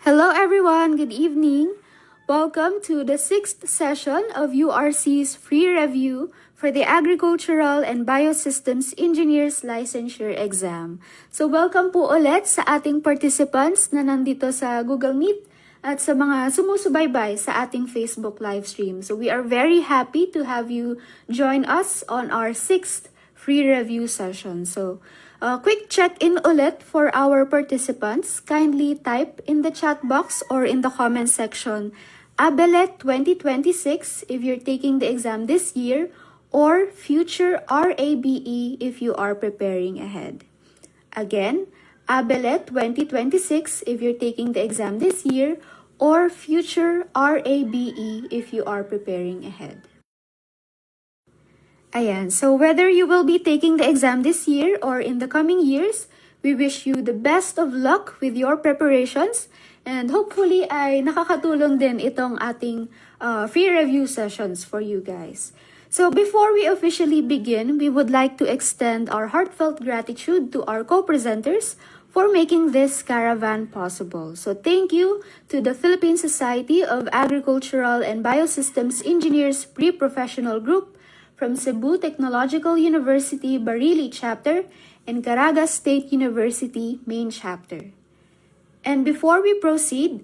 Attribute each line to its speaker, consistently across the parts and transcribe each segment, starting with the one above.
Speaker 1: Hello everyone, good evening. Welcome to the 6th session of URC's free review for the Agricultural and Biosystems Engineers Licensure Exam. So welcome po ulit sa ating participants na nandito sa Google Meet at sa mga sumusubaybay sa ating Facebook live stream. So we are very happy to have you join us on our 6th free review session. So quick check-in ulit for our participants. Kindly type in the chat box or in the comment section ABELET 2026 if you're taking the exam this year, or future RABE if you are preparing ahead. Again, ABELET 2026 if you're taking the exam this year, or future RABE if you are preparing ahead. Ayan, so whether you will be taking the exam this year or in the coming years, we wish you the best of luck with your preparations, and hopefully ay nakakatulong din itong ating free review sessions for you guys. So before we officially begin, we would like to extend our heartfelt gratitude to our co-presenters for making this caravan possible. So thank you to the Philippine Society of Agricultural and Biosystems Engineers Pre-Professional Group from Cebu Technological University Bareilly Chapter and Caraga State University Main Chapter. And before we proceed,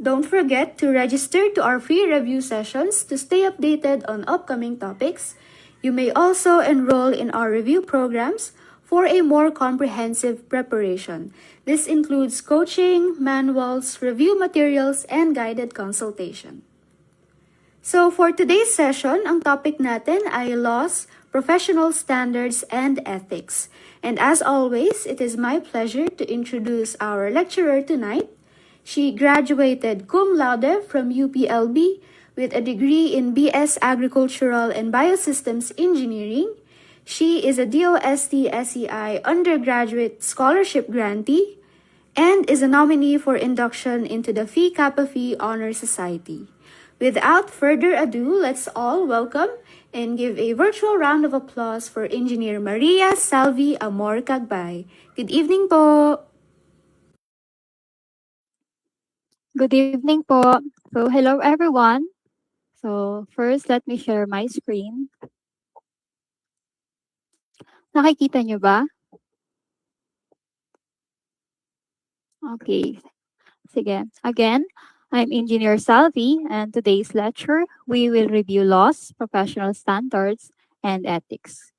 Speaker 1: don't forget to register to our free review sessions to stay updated on upcoming topics. You may also enroll in our review programs for a more comprehensive preparation. This includes coaching, manuals, review materials, and guided consultation. So for today's session, ang topic natin ay laws, professional standards, and ethics. And as always, it is my pleasure to introduce our lecturer tonight. She graduated cum laude from UPLB with a degree in BS Agricultural and Biosystems Engineering. She is a DOST SEI undergraduate scholarship grantee and is a nominee for induction into the Phi Kappa Phi Honor Society. Without further ado, let's all welcome and give a virtual round of applause for Engineer Maria Salvi Amor Cagbay. Good evening po!
Speaker 2: Good evening po. So hello everyone. So first, let me share my screen. Nakikita nyo ba? Okay. Sige. Again, I'm Engineer Salvi, and today's lecture, we will review laws, professional standards, and ethics.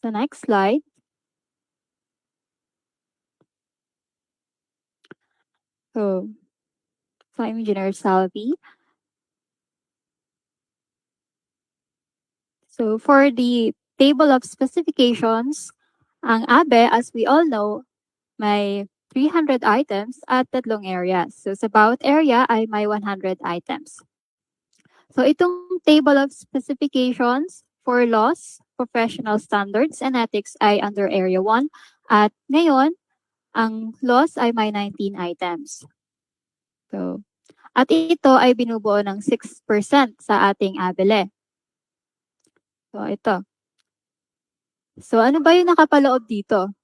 Speaker 2: The next slide. So I'm Engineer Salvi. So for the table of specifications, ang ABE, as we all know, may 300 items at tatlong areas. So sa bawat area ay may 100 items. So itong table of specifications for laws, professional standards, and ethics ay under area 1. At ngayon, ang laws ay may 19 items. So, at ito ay binubuo ng 6% sa ating ABELE. So ito. So ano ba yung nakapaloob dito?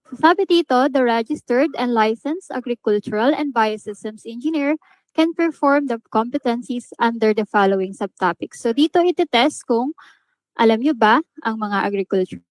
Speaker 2: So, sabi dito, the registered and licensed agricultural and biosystems engineer can perform the competencies under the following subtopics. So dito iti-test kung alam nyo ba ang mga agricultural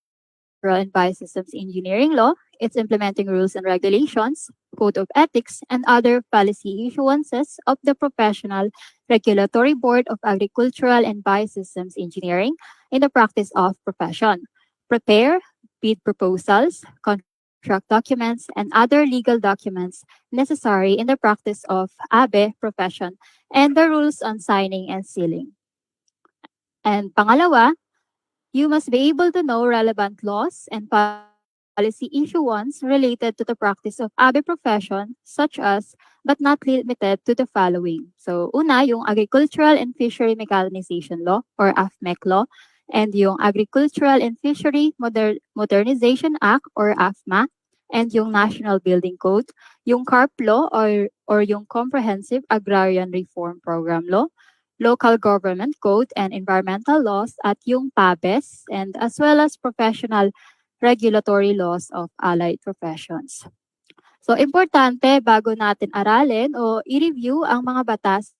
Speaker 2: and biosystems engineering law, its implementing rules and regulations, code of ethics, and other policy issuances of the Professional Regulatory Board of Agricultural and Biosystems Engineering in the practice of profession. Prepare bid proposals, contract documents, and other legal documents necessary in the practice of ABE profession, and the rules on signing and sealing. And pangalawa, you must be able to know relevant laws and policy issuance related to the practice of ABE profession, such as, but not limited to the following. So, una, yung Agricultural and Fishery Mechanization Law, or AFMEC law, and yung Agricultural and Fishery Modernization Act, or AFMA, and yung National Building Code, yung CARP law, or yung Comprehensive Agrarian Reform Program law, local government code and environmental laws at yung PABES, and as well as professional regulatory laws of allied professions. So, importante bago natin aralin o i-review ang mga batas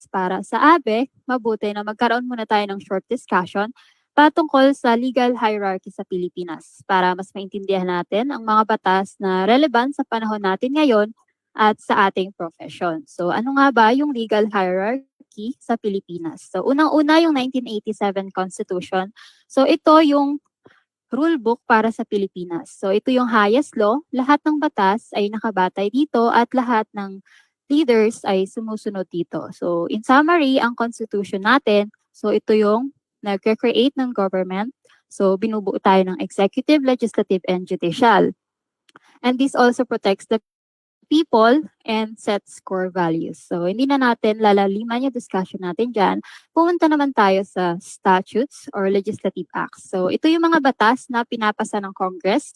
Speaker 2: para sa ABE, mabuti na magkaroon muna tayo ng short discussion patungkol sa legal hierarchy sa Pilipinas para mas maintindihan natin ang mga batas na relevant sa panahon natin ngayon at sa ating profession. So, ano nga ba yung legal hierarchy sa Pilipinas? So, unang-una yung 1987 Constitution. So, ito yung rule book para sa Pilipinas. So, ito yung highest law. Lahat ng batas ay nakabatay dito at lahat ng leaders ay sumusunod dito. So, in summary, ang constitution natin, so ito yung nag-create ng government. So, binubuo tayo ng executive, legislative, and judicial. And this also protects the people and sets core values. So, hindi na natin lalaliman yung discussion natin dyan. Pumunta naman tayo sa statutes or legislative acts. So, ito yung mga batas na pinapasa ng Congress.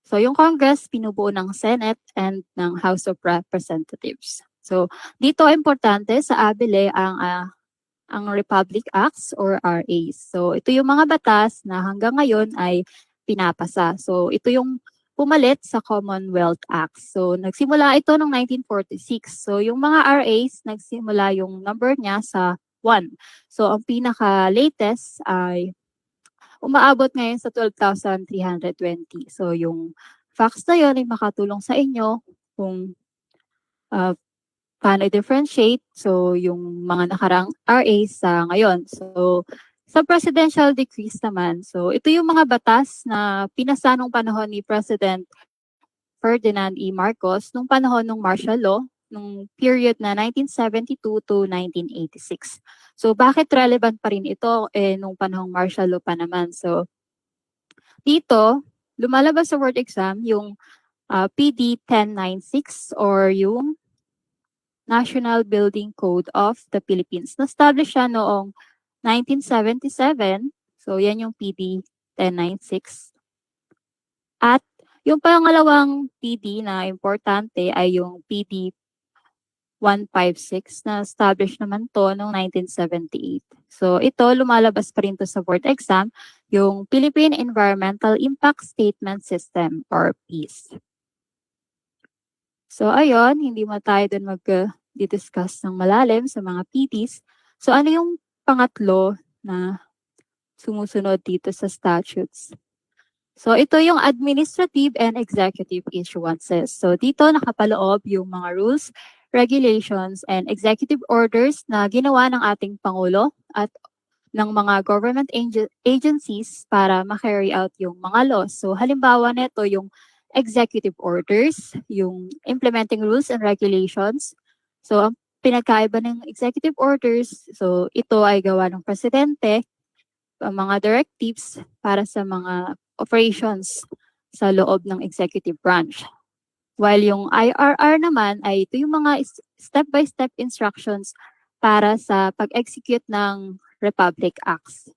Speaker 2: So, yung Congress, pinubuo ng Senate and ng House of Representatives. So, dito importante sa ABELE ang Republic Acts or RAs. So, ito yung mga batas na hanggang ngayon ay pinapasa. So, ito yung pumalit sa Commonwealth Act. So, nagsimula ito noong 1946. So, yung mga RAs, nagsimula yung number niya sa 1. So, ang pinaka-latest ay umaabot ngayon sa 12,320. So, yung facts na yun ay makatulong sa inyo kung paano i-differentiate. So, yung mga nakarang RAs sa ngayon. So, sa presidential decrees naman, so ito yung mga batas na pinasa nung panahon ni President Ferdinand E. Marcos nung panahon ng martial law, nung period na 1972 to 1986. So, bakit relevant pa rin ito nung panahong martial law pa naman? So, dito, lumalabas sa word exam yung PD 1096 or yung National Building Code of the Philippines. Na-establish siya noong 1977. So, yan yung PD 1096. At yung pangalawang PD na importante ay yung PD 156 na established naman to noong 1978. So, ito lumalabas pa rin to sa board exam, yung Philippine Environmental Impact Statement System or PEAS. So, ayun, hindi mo tayo dun mag-discuss ng malalim sa mga PDs. So, ano yung pangatlo na sumusunod dito sa statutes? So, ito yung administrative and executive issuances. So, dito nakapaloob yung mga rules, regulations, and executive orders na ginawa ng ating Pangulo at ng mga government agencies para ma-carry out yung mga laws. So, halimbawa nito yung executive orders, yung implementing rules and regulations. So, ang pinagkaiba ng executive orders, so ito ay gawa ng presidente, mga directives para sa mga operations sa loob ng executive branch. While yung IRR naman ay ito yung mga step-by-step instructions para sa pag-execute ng Republic Acts.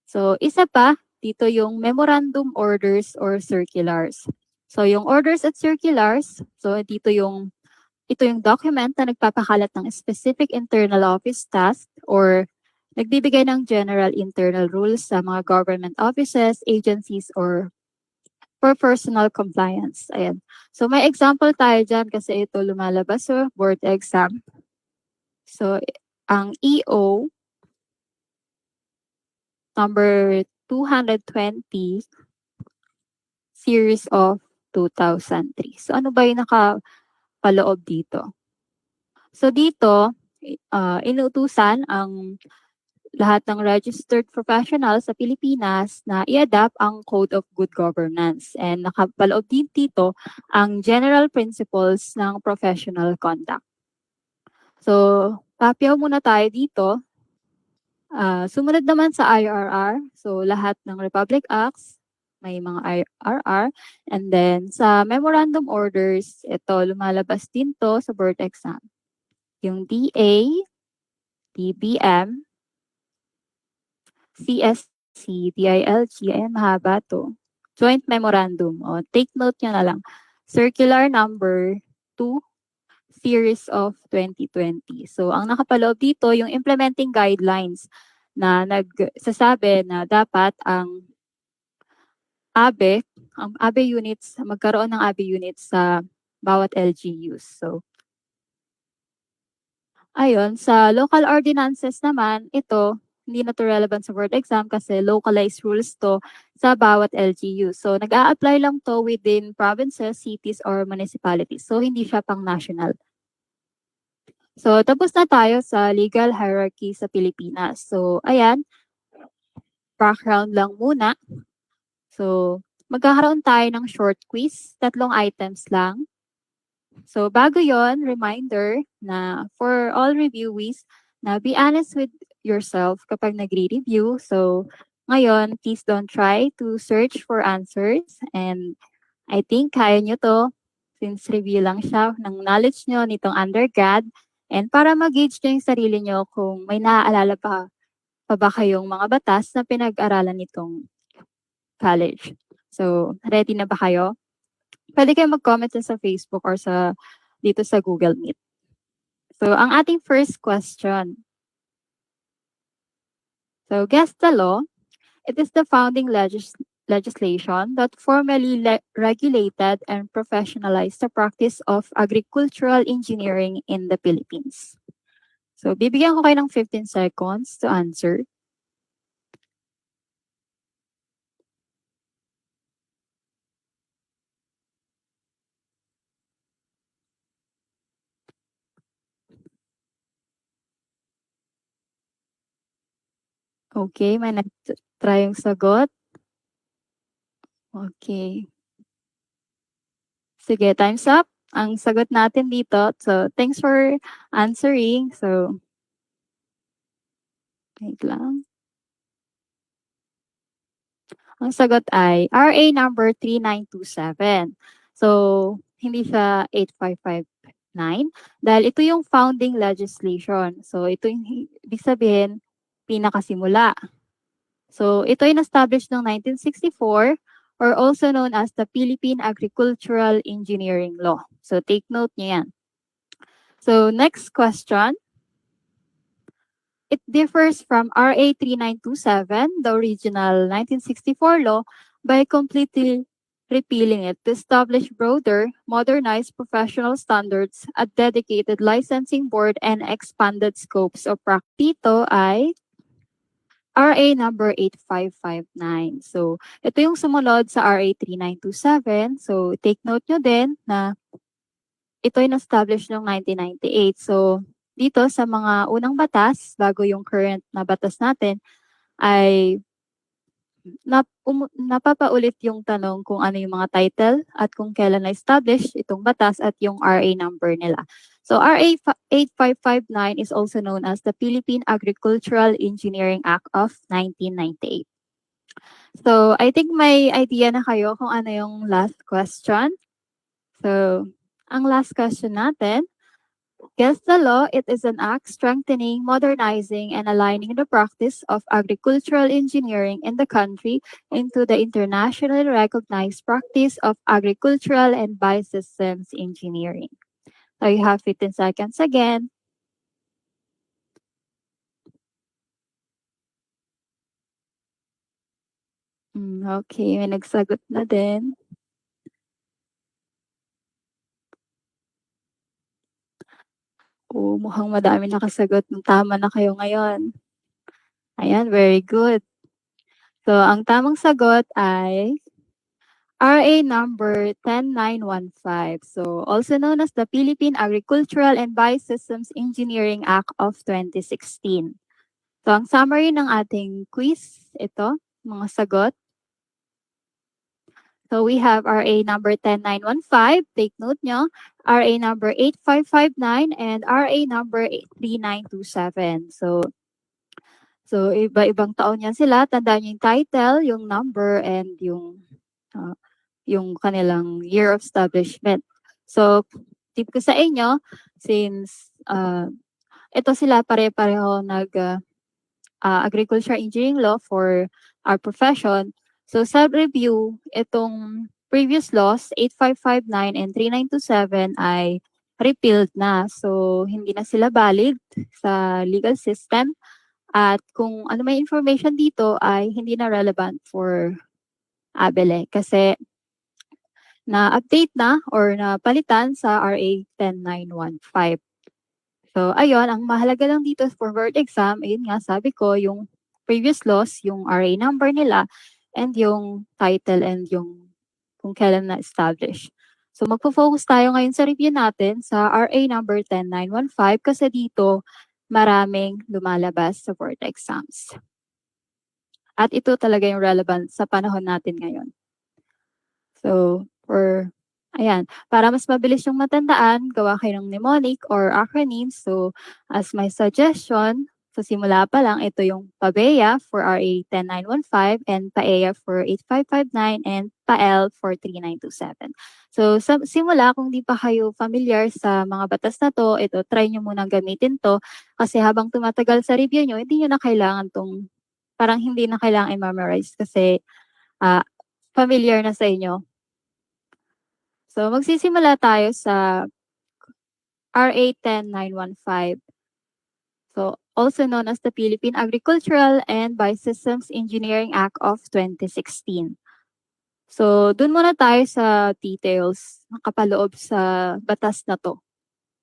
Speaker 2: So, isa pa, dito yung memorandum orders or circulars. So, yung orders at circulars, so ito yung document na nagpapakalat ng specific internal office task or nagbibigay ng general internal rules sa mga government offices, agencies, or for personal compliance. Ayan. So, may example tayo dyan kasi ito lumalabas sa board exam. So, ang EO number 220 series of 2003. So, ano ba yung nakapaloob dito? So, dito, inutusan ang lahat ng registered professionals sa Pilipinas na i-adapt ang Code of Good Governance. And nakapaloob din dito ang general principles ng professional conduct. So, papyaw muna tayo dito. Sumunod naman sa IRR. So, lahat ng Republic Acts, may mga IRR. And then, sa memorandum orders, ito, lumalabas din to sa board exam. Yung DA, DBM, CSC, DILG, ayan, mahaba to. Joint Memorandum. O, take note nyo na lang. Circular number 2, series of 2020. So, ang nakapaloob dito, yung implementing guidelines na nagsasabi na dapat ang ABE, ang ABE units, magkaroon ng ABE units sa bawat LGUs. So, ayun, sa local ordinances naman, ito, hindi na to relevant sa board exam kasi localized rules to sa bawat LGU. So, nag-a-apply lang to within provinces, cities, or municipalities. So, hindi siya pang national. So, tapos na tayo sa legal hierarchy sa Pilipinas. So, ayan, background lang muna. So, magkakaroon tayo ng short quiz, 3 items lang. So, bago yon, reminder na for all reviewees, na be honest with yourself kapag nagre-review. So, ngayon, please don't try to search for answers. And I think kaya nyo to since review lang siya ng knowledge nyo nitong undergrad. And para mag-gauge nyo yung sarili nyo kung may naaalala pa ba kayong mga batas na pinag-aralan nitong college. So, ready na ba kayo? Pwede kayo mag-comment sa Facebook or dito sa Google Meet. So, ang ating first question. So, guess the law. It is the founding legislation that formally regulated and professionalized the practice of agricultural engineering in the Philippines. So, bibigyan ko kayo ng 15 seconds to answer. Okay, may nag-try yung sagot. Okay. Sige, time's up. Ang sagot natin dito. So, thanks for answering. So, wait lang. Ang sagot ay RA number 3927. So, hindi siya 8559 dahil ito yung founding legislation. So, ito yung ibig sabihin pinakasimula. So, ito ay na-establish noong 1964 or also known as the Philippine Agricultural Engineering Law. So, take note niyo yan. So, next question. It differs from RA 3927, the original 1964 law, by completely repealing it to establish broader, modernized professional standards, a dedicated licensing board, and expanded scopes of practice. Dito ay RA number 8559. So, ito yung sumunod sa RA 3927. So, take note nyo din na ito ay na-establish noong 1998. So, dito sa mga unang batas, bago yung current na batas natin, ay napapaulit yung tanong kung ano yung mga title at kung kailan na-establish itong batas at yung RA number nila. So, RA 8559 is also known as the Philippine Agricultural Engineering Act of 1998. So, I think may idea na kayo kung ano yung last question. So, ang last question natin, guess the law. It is an act strengthening, modernizing, and aligning the practice of agricultural engineering in the country into the internationally recognized practice of agricultural and biosystems engineering. So you have 15 seconds again. Okay, may nagsagot na din. Mukhang madami nakasagot. Tama na kayo ngayon. Ayan, very good. So, ang tamang sagot ay RA number 10915. So, also known as the Philippine Agricultural and Biosystems Engineering Act of 2016. So, ang summary ng ating quiz, ito, mga sagot. So, we have RA number 10915, take note nyo, RA number 8559, and RA number 3927. So iba-ibang taon yan sila. Tandaan nyo yung title, yung number, and yung kanilang year of establishment. So, tip ko sa inyo, since ito sila pare-pareho agriculture engineering law for our profession. So, sa review, itong previous laws, 8559 and 3927 ay repealed na. So, hindi na sila valid sa legal system. At kung ano may information dito ay hindi na relevant for ABELE kasi na-update na or napalitan sa RA 10915. So, ayun, ang mahalaga lang dito for board exam, ayun nga, sabi ko, yung previous laws, yung RA number nila, and yung title and yung kung kailan na-establish. So, magpo-focus tayo ngayon sa review natin sa RA number 10915 kasi dito maraming lumalabas sa board exams. At ito talaga yung relevant sa panahon natin ngayon. So, para mas mabilis yung matandaan, gawa kayo ng mnemonic or acronyms. So, as my suggestion, sa simula pa lang, ito yung PABEA for RA 10915 and PAEA for 8559 and PAEL for 3927. So, sa simula, kung di pa kayo familiar sa mga batas na to, ito, try nyo munang gamitin to kasi habang tumatagal sa review nyo, hindi nyo na kailangan parang hindi na kailangan i-memorize kasi familiar na sa inyo. So, magsisimula tayo sa RA 10915. So, also known as the Philippine Agricultural and Biosystems Engineering Act of 2016. So, dun muna tayo sa details na kapaloob sa batas na to.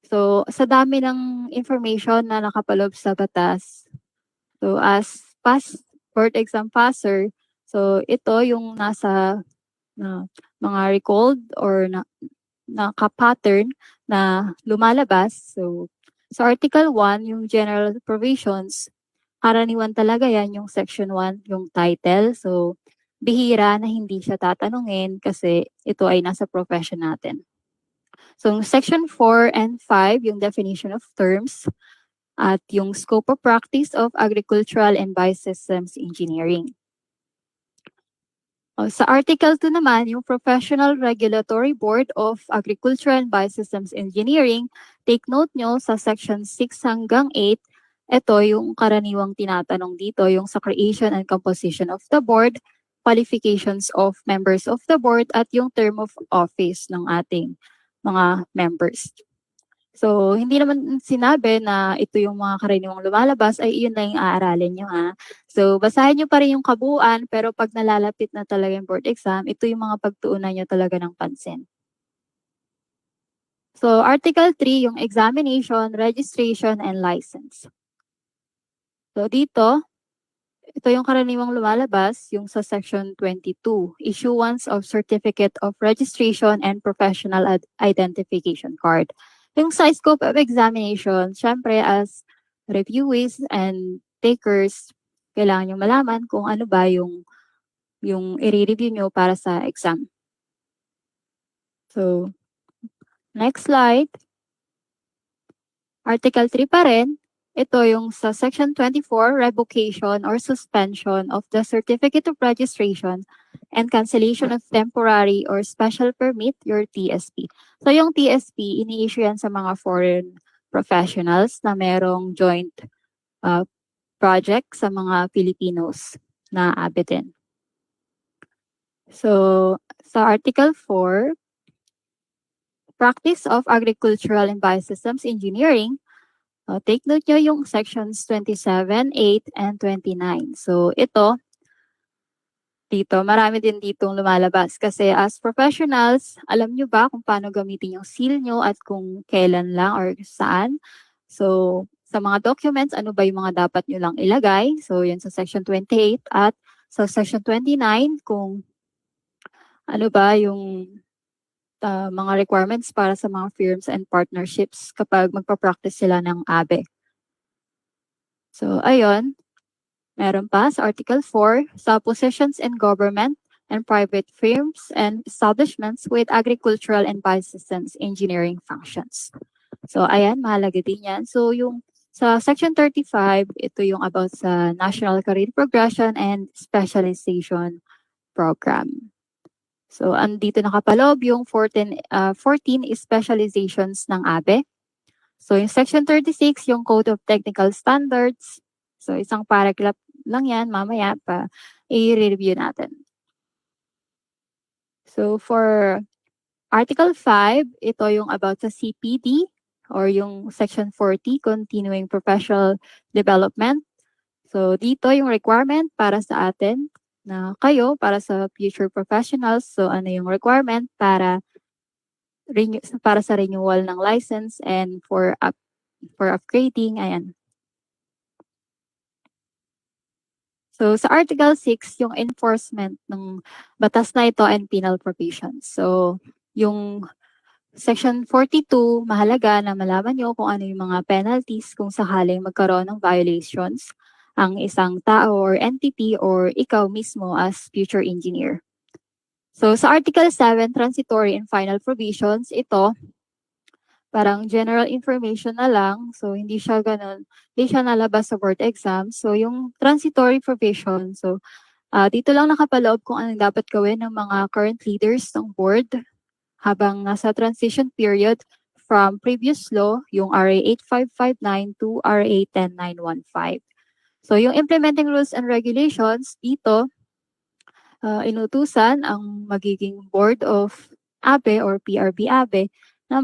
Speaker 2: So, sa dami ng information na nakapaloob sa batas, so as board exam passer, so ito yung nasa mga recalled or naka-pattern na lumalabas. So, sa Article 1, yung general provisions, karaniwan talaga yan yung Section 1, yung title. So, bihira na hindi siya tatanungin kasi ito ay nasa profession natin. So, yung Section 4 and 5, yung definition of terms, at yung scope of practice of agricultural and biosystems engineering. Sa Article 2 naman, yung Professional Regulatory Board of Agriculture and Biosystems Engineering, take note nyo sa Section 6 hanggang 8, ito yung karaniwang tinatanong dito, yung sa creation and composition of the board, qualifications of members of the board, at yung term of office ng ating mga members. So, hindi naman sinabi na ito yung mga karaniwang lumalabas, ay iyon na yung aaralin nyo ha. So, basahin nyo pa rin yung kabuuan, pero pag nalalapit na talaga yung board exam, ito yung mga pagtuunan nyo talaga ng pansin. So, Article 3, yung examination, registration, and license. So, dito, ito yung karaniwang lumalabas, yung sa Section 22, issuance of Certificate of Registration and Professional Identification Card. Yung sa scope of examination, syempre as reviewees and takers, kailangan nyo malaman kung ano ba yung i-review nyo para sa exam. So, next slide. Article 3 pa rin. Ito yung sa Section 24, revocation or suspension of the Certificate of Registration and cancellation of temporary or special permit, your TSP. So yung TSP, ini-issue yan sa mga foreign professionals na merong joint project sa mga Filipinos na abitin. So sa Article 4, practice of agricultural and biosystems engineering, take note nyo yung sections 27, 8, and 29. So, dito, marami din ditong lumalabas. Kasi as professionals, alam nyo ba kung paano gamitin yung seal nyo at kung kailan lang or saan? So, sa mga documents, ano ba yung mga dapat nyo lang ilagay? So, yun sa section 28 at sa section 29, kung ano ba yung mga requirements para sa mga firms and partnerships kapag magpa-practice sila ng ABE. So, ayun. Meron pa sa Article 4, sa positions in government and private firms and establishments with agricultural and biosystems engineering functions. So, ayan, mahalaga din yan. So, yung sa Section 35, ito yung about sa National Career Progression and Specialization Program. So, andito nakapaloob yung 14 specializations ng ABE. So, yung Section 36, yung Code of Technical Standards. So, isang paragraph lang yan, mamaya pa i-review natin. So, for Article 5, ito yung about sa CPD or yung Section 40, Continuing Professional Development. So, dito yung requirement para sa atin na kayo para sa future professionals. So ano yung requirement para sa renewal ng license and for upgrading, ayan. So sa Article 6, yung enforcement ng batas na ito and penal provisions. So yung Section 42, mahalaga na malaman nyo kung ano yung mga penalties kung sakaling magkaroon ng violations ang isang tao or entity or ikaw mismo as future engineer. So sa Article 7, transitory and final provisions, ito parang general information na lang. So, hindi siya ganun. Hindi siya nalabas sa board exam. So, yung transitory provision. So, dito lang nakapaloob kung anong dapat gawin ng mga current leaders ng board habang nasa transition period from previous law, yung RA 8559 to RA 10915. So, yung implementing rules and regulations, dito, inutusan ang magiging board of ABE or PRB ABE na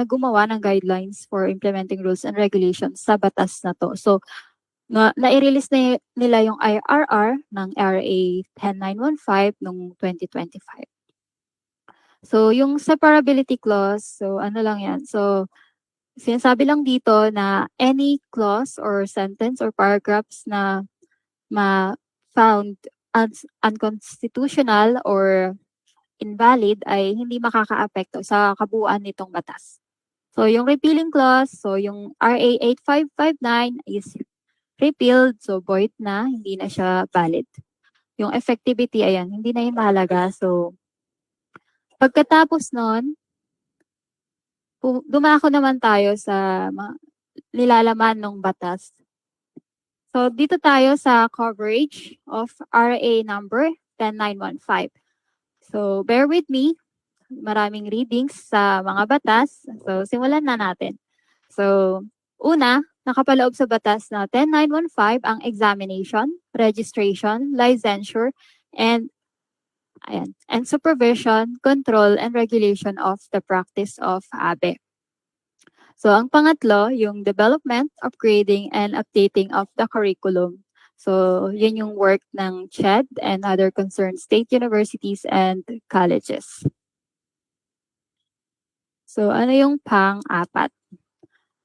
Speaker 2: gumawa ng guidelines for implementing rules and regulations sa batas na to. So, nai-release nila yung IRR ng RA 10915 noong 2025. So, yung separability clause, so ano lang yan. So, sinasabi lang dito na any clause or sentence or paragraphs na found unconstitutional or invalid ay hindi makakaapekto sa kabuuan nitong batas. So, yung repealing clause, so yung RA 8559 is repealed, so void na, hindi na siya valid. Yung effectivity, ayan, hindi na yung mahalaga. So, pagkatapos nun, dumako naman tayo sa nilalaman ng batas. So, dito tayo sa coverage of RA number 10915. So, bear with me. Maraming readings sa mga batas. So, simulan na natin. So, una, nakapaloob sa batas na 10915 ang examination, registration, licensure, and supervision, control, and regulation of the practice of ABE. So, ang pangatlo, yung development, upgrading, and updating of the curriculum. So, yun yung work ng CHED and other concerned state universities and colleges. So, ano yung pang-apat?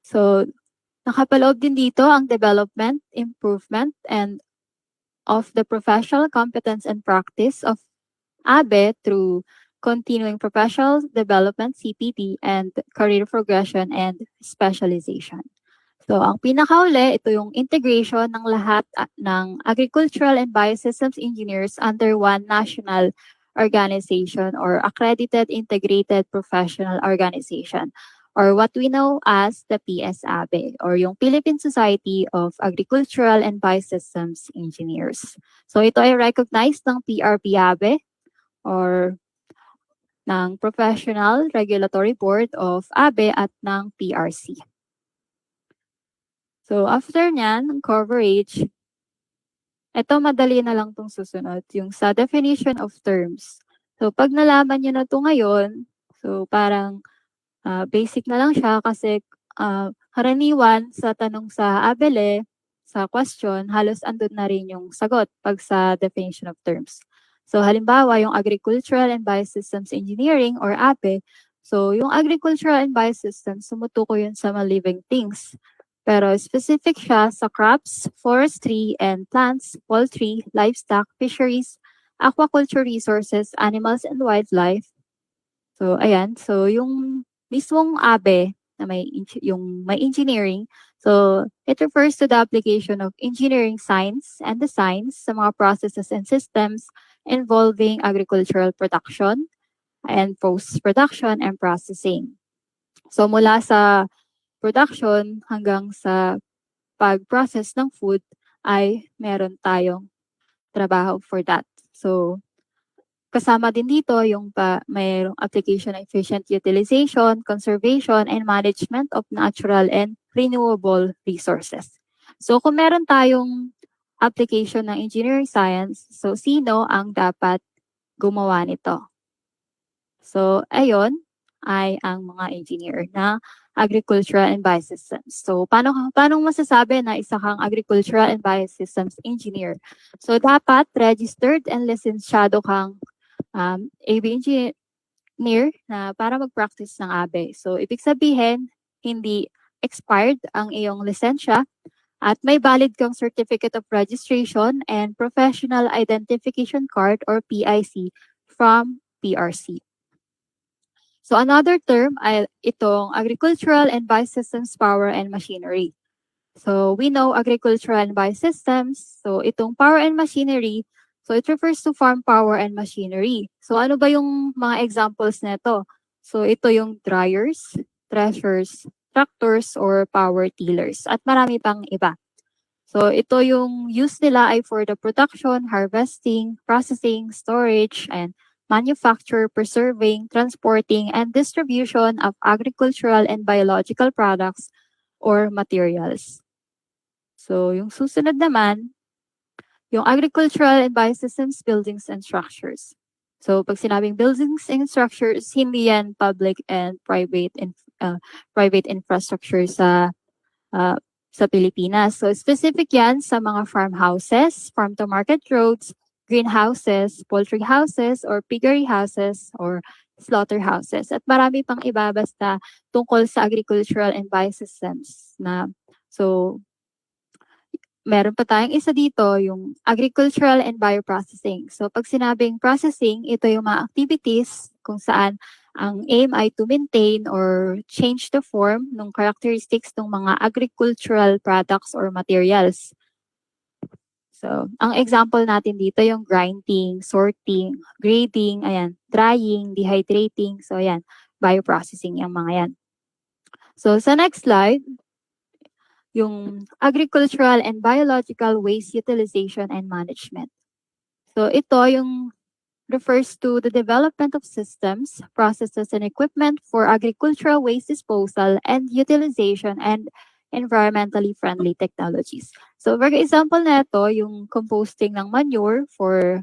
Speaker 2: So, nakapaloob din dito ang development, improvement, and of the professional competence and practice of ABE through continuing professional development, CPD, and career progression and specialization. So, ang pinakauli, ito yung integration ng lahat ng agricultural and biosystems engineers under one national organization or accredited integrated professional organization or what we know as the PSABE or yung Philippine Society of Agricultural and Biosystems Engineers. So, ito ay recognized ng PRB-ABE or ng Professional Regulatory Board of ABE at ng PRC. So, after nyan, coverage, ito madali na lang itong susunod, yung sa definition of terms. So, pag nalaman nyo na ito ngayon, so parang basic na lang siya kasi karaniwan sa tanong sa ABELE, sa question, halos andun na rin yung sagot pag sa definition of terms. So, halimbawa, yung Agricultural and Biosystems Engineering or ABE, so yung Agricultural and Biosystems, sumutuko yun sa mga living things. Pero specific siya sa crops, forestry, and plants, poultry, livestock, fisheries, aquaculture resources, animals, and wildlife. So, ayan. So, yung mismong ABE na may engineering, so it refers to the application of engineering science and designs sa mga processes and systems involving agricultural production and post-production and processing. So, mula sa production hanggang sa pag-process ng food ay meron tayong trabaho for that. So, kasama din dito yung mayroong application ng efficient utilization, conservation, and management of natural and renewable resources. So, kung meron tayong application ng engineering science, so sino ang dapat gumawa nito? So, ayon ay ang mga engineer na agricultural and biosystems. So, paano masasabi na isa kang agricultural and biosystems engineer? So, dapat registered and lisensyado kang AB engineer na para mag-practice ng ABE. So, ibig sabihin, hindi expired ang iyong lisensya at may valid kang Certificate of Registration and Professional Identification Card or PIC from PRC. So another term ay itong agricultural and biosystems power and machinery. So we know agricultural and biosystems. So itong power and machinery, so it refers to farm power and machinery. So ano ba yung mga examples nito? So ito yung dryers, threshers, tractors, or power tillers, at marami pang iba. So ito yung use nila ay for the production, harvesting, processing, storage, and manufacture, preserving, transporting, and distribution of agricultural and biological products or materials. So yung susunod naman, yung agricultural and biosystems buildings and structures. So pag sinabing buildings and structures, hindi yan public and private infrastructure sa Pilipinas. So specific yan sa mga farmhouses, farm-to-market roads, greenhouses, poultry houses, or piggery houses, or slaughterhouses. At marami pang iba basta tungkol sa agricultural and biosystems na so meron pa tayong isa dito, yung agricultural and bioprocessing. So pag sinabing processing, ito yung mga activities kung saan ang aim ay to maintain or change the form ng characteristics ng mga agricultural products or materials. So, ang example natin dito yung grinding, sorting, grading, ayan, drying, dehydrating. So, ayan, bioprocessing yung mga yan. So, sa next slide, yung agricultural and biological waste utilization and management. So, ito yung refers to the development of systems, processes, and equipment for agricultural waste disposal and utilization and environmentally friendly technologies. So, for example na ito, yung composting ng manure for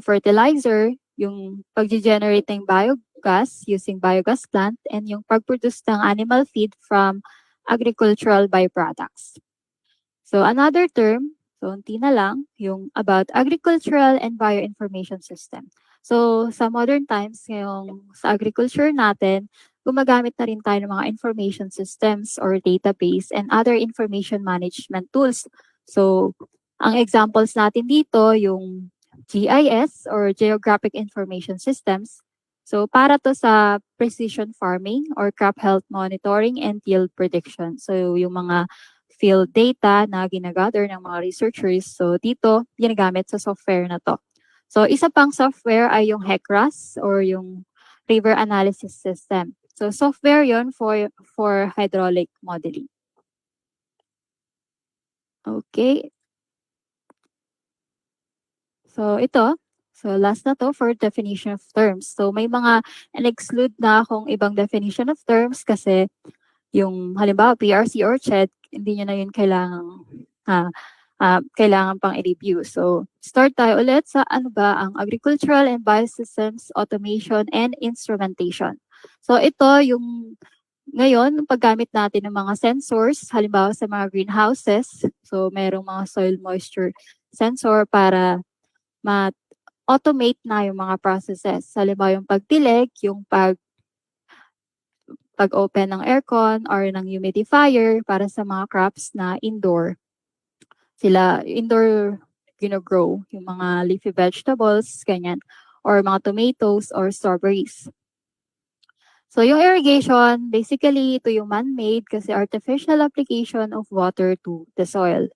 Speaker 2: fertilizer, yung pag-generate ng biogas using biogas plant, and yung pag-produce ng animal feed from agricultural byproducts. So, another term, so unti na lang, yung about agricultural and bioinformation system. So, sa modern times, ngayong sa agriculture natin, gumagamit na rin tayo ng mga information systems or database and other information management tools. So, ang examples natin dito, yung GIS or Geographic Information Systems. So, para to sa precision farming or crop health monitoring and yield prediction. So, yung mga field data na ginagather ng mga researchers. So, dito, ginagamit sa software na to. So, isa pang software ay yung HECRAS or yung River Analysis System. So, software yon for hydraulic modeling. Okay. So, ito. So, last na to for definition of terms. So, may mga exclude na akong ibang definition of terms kasi yung halimbawa PRC or CHED, hindi nyo na yun kailangan pang i-review. So, start tayo ulit sa ano ba ang agricultural and biosystems automation and instrumentation. So, ito yung ngayon, paggamit natin ng mga sensors, halimbawa sa mga greenhouses, so merong mga soil moisture sensor para ma-automate na yung mga processes. Halimbawa yung pagdilig, yung pag-open ng aircon or ng humidifier para sa mga crops na indoor. Indoor grow yung mga leafy vegetables, ganyan, or mga tomatoes or strawberries. So yung irrigation, basically ito yung man-made kasi artificial application of water to the soil.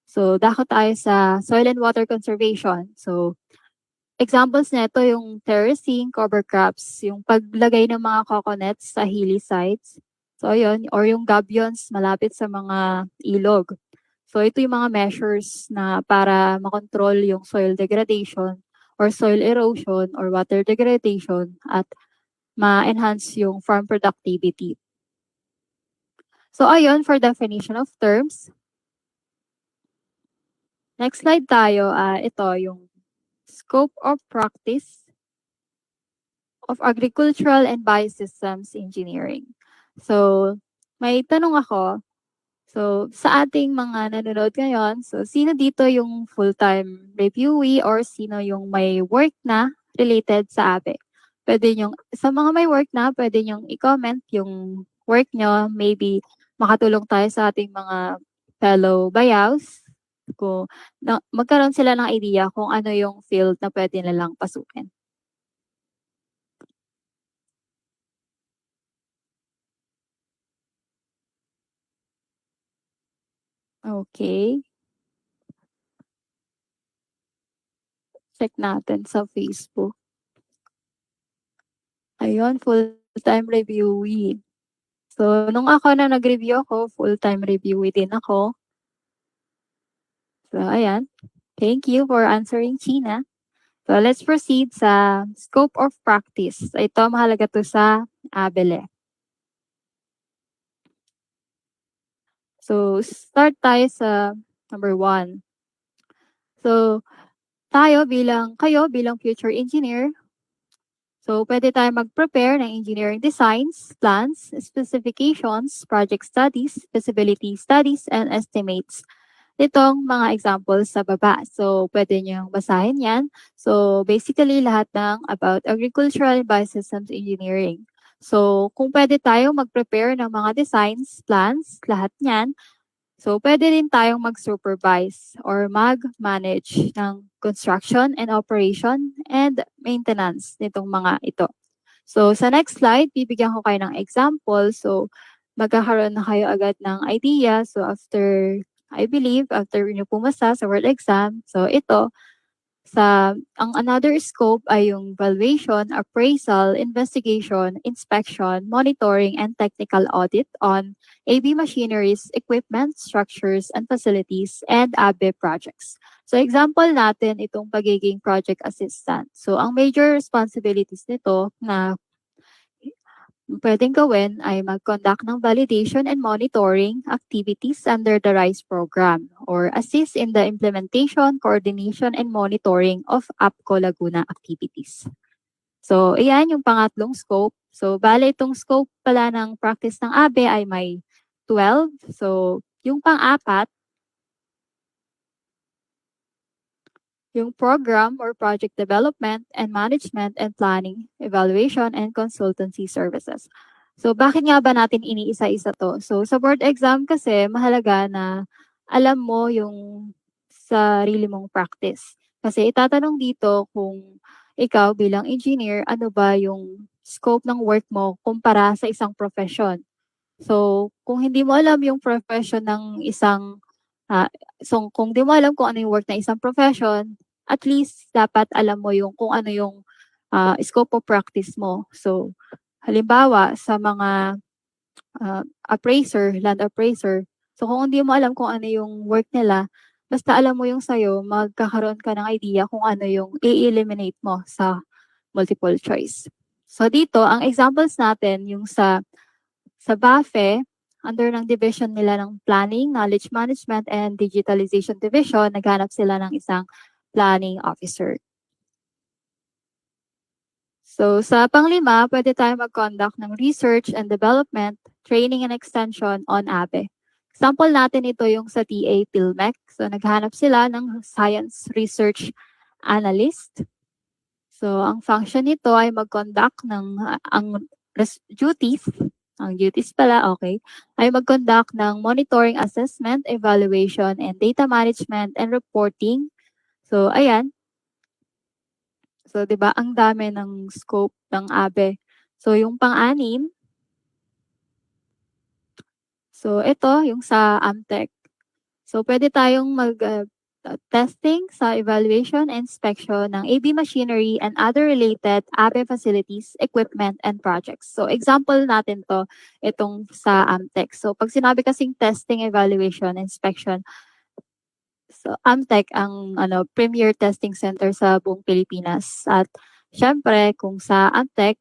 Speaker 2: So dako tayo sa soil and water conservation. So examples nito yung terracing, cover crops, yung paglagay ng mga coconuts sa hilly sites. So yun, or yung gabions malapit sa mga ilog. So ito yung mga measures na para makontrol yung soil degradation or soil erosion or water degradation at ma-enhance yung farm productivity. So ayun for definition of terms. Next slide tayo, ito yung scope of practice of agricultural and biosystems engineering. So, may tanong ako. So, sa ating mga nanonood ngayon, so sino dito yung full-time reviewee or sino yung may work na related sa ABE? Pwede nyong, sa mga may work na, pwede nyong i-comment yung work nyo. Maybe makatulong tayo sa ating mga fellow bayaws kung magkaroon sila ng idea kung ano yung field na pwede nilang pasukin. Okay. Check natin sa Facebook. Ayun, full-time reviewee. So, nung ako na nag-review ako, full-time reviewee din ako. So, ayan. Thank you for answering, China. So, let's proceed sa scope of practice. So, ito, mahalaga to sa ABELE. So, start tayo sa number 1. So, kayo bilang future engineer, so pwede tayo mag-prepare ng engineering designs, plans, specifications, project studies, feasibility studies, and estimates. Itong mga examples sa baba. So, pwede niyong basahin yan. So, basically, lahat ng about agricultural and biosystems engineering. So, kung pwede tayo mag-prepare ng mga designs, plans, lahat niyan, so pwede rin tayong mag-supervise or mag-manage ng construction and operation and maintenance nitong mga ito. So, sa next slide, bibigyan ko kayo ng example. So, magkakaroon na kayo agad ng idea. So, I believe, after nyo pumasa sa world exam, so ito, ang another scope ay yung valuation, appraisal, investigation, inspection, monitoring, and technical audit on AB machineries, equipment, structures, and facilities, and ABE projects. So example natin itong pagiging project assistant. So ang major responsibilities nito na pwedeng gawin ay mag-conduct ng validation and monitoring activities under the RISE program or assist in the implementation, coordination, and monitoring of APCO Laguna activities. So, iyan yung pangatlong scope. So, bale itong scope pala ng practice ng ABE ay may 12. So, yung pang-apat, yung program or project development and management and planning, evaluation, and consultancy services. So, bakit nga ba natin iniisa-isa to? So, sa board exam kasi, mahalaga na alam mo yung sarili mong practice. Kasi itatanong dito kung ikaw bilang engineer, ano ba yung scope ng work mo kumpara sa isang profession. So, kung hindi mo alam yung profession ng isang, so kung di mo alam kung ano yung work ng isang profession, at least dapat alam mo yung kung ano yung scope of practice mo. So, halimbawa sa mga land appraiser, so kung hindi mo alam kung ano yung work nila, basta alam mo yung sayo, magkakaroon ka ng idea kung ano yung i-eliminate mo sa multiple choice. So dito, ang examples natin, yung sa BAFE, under ng division nila ng Planning, Knowledge Management, and Digitalization Division, naghanap sila ng isang planning officer. So sa panglima, pwede tayo mag-conduct ng research and development, training and extension on ABE. Example natin ito yung sa TA PhilMech. So naghanap sila ng science research analyst. So ang function nito ay mag-conduct ng duties pala, okay, ay mag-conduct ng monitoring, assessment, evaluation, and data management and reporting. So, ayan. So, di ba, ang dami ng scope ng ABE. So, yung pang-anim, so ito, yung sa AMTech. So, pwede tayong testing sa evaluation and inspection ng AB machinery and other related ABE facilities, equipment, and projects. So, example natin to, itong sa AMTech. So, pag sinabi kasing testing, evaluation, inspection, so AMTech ang premier testing center sa buong Pilipinas. At syempre, kung sa AMTech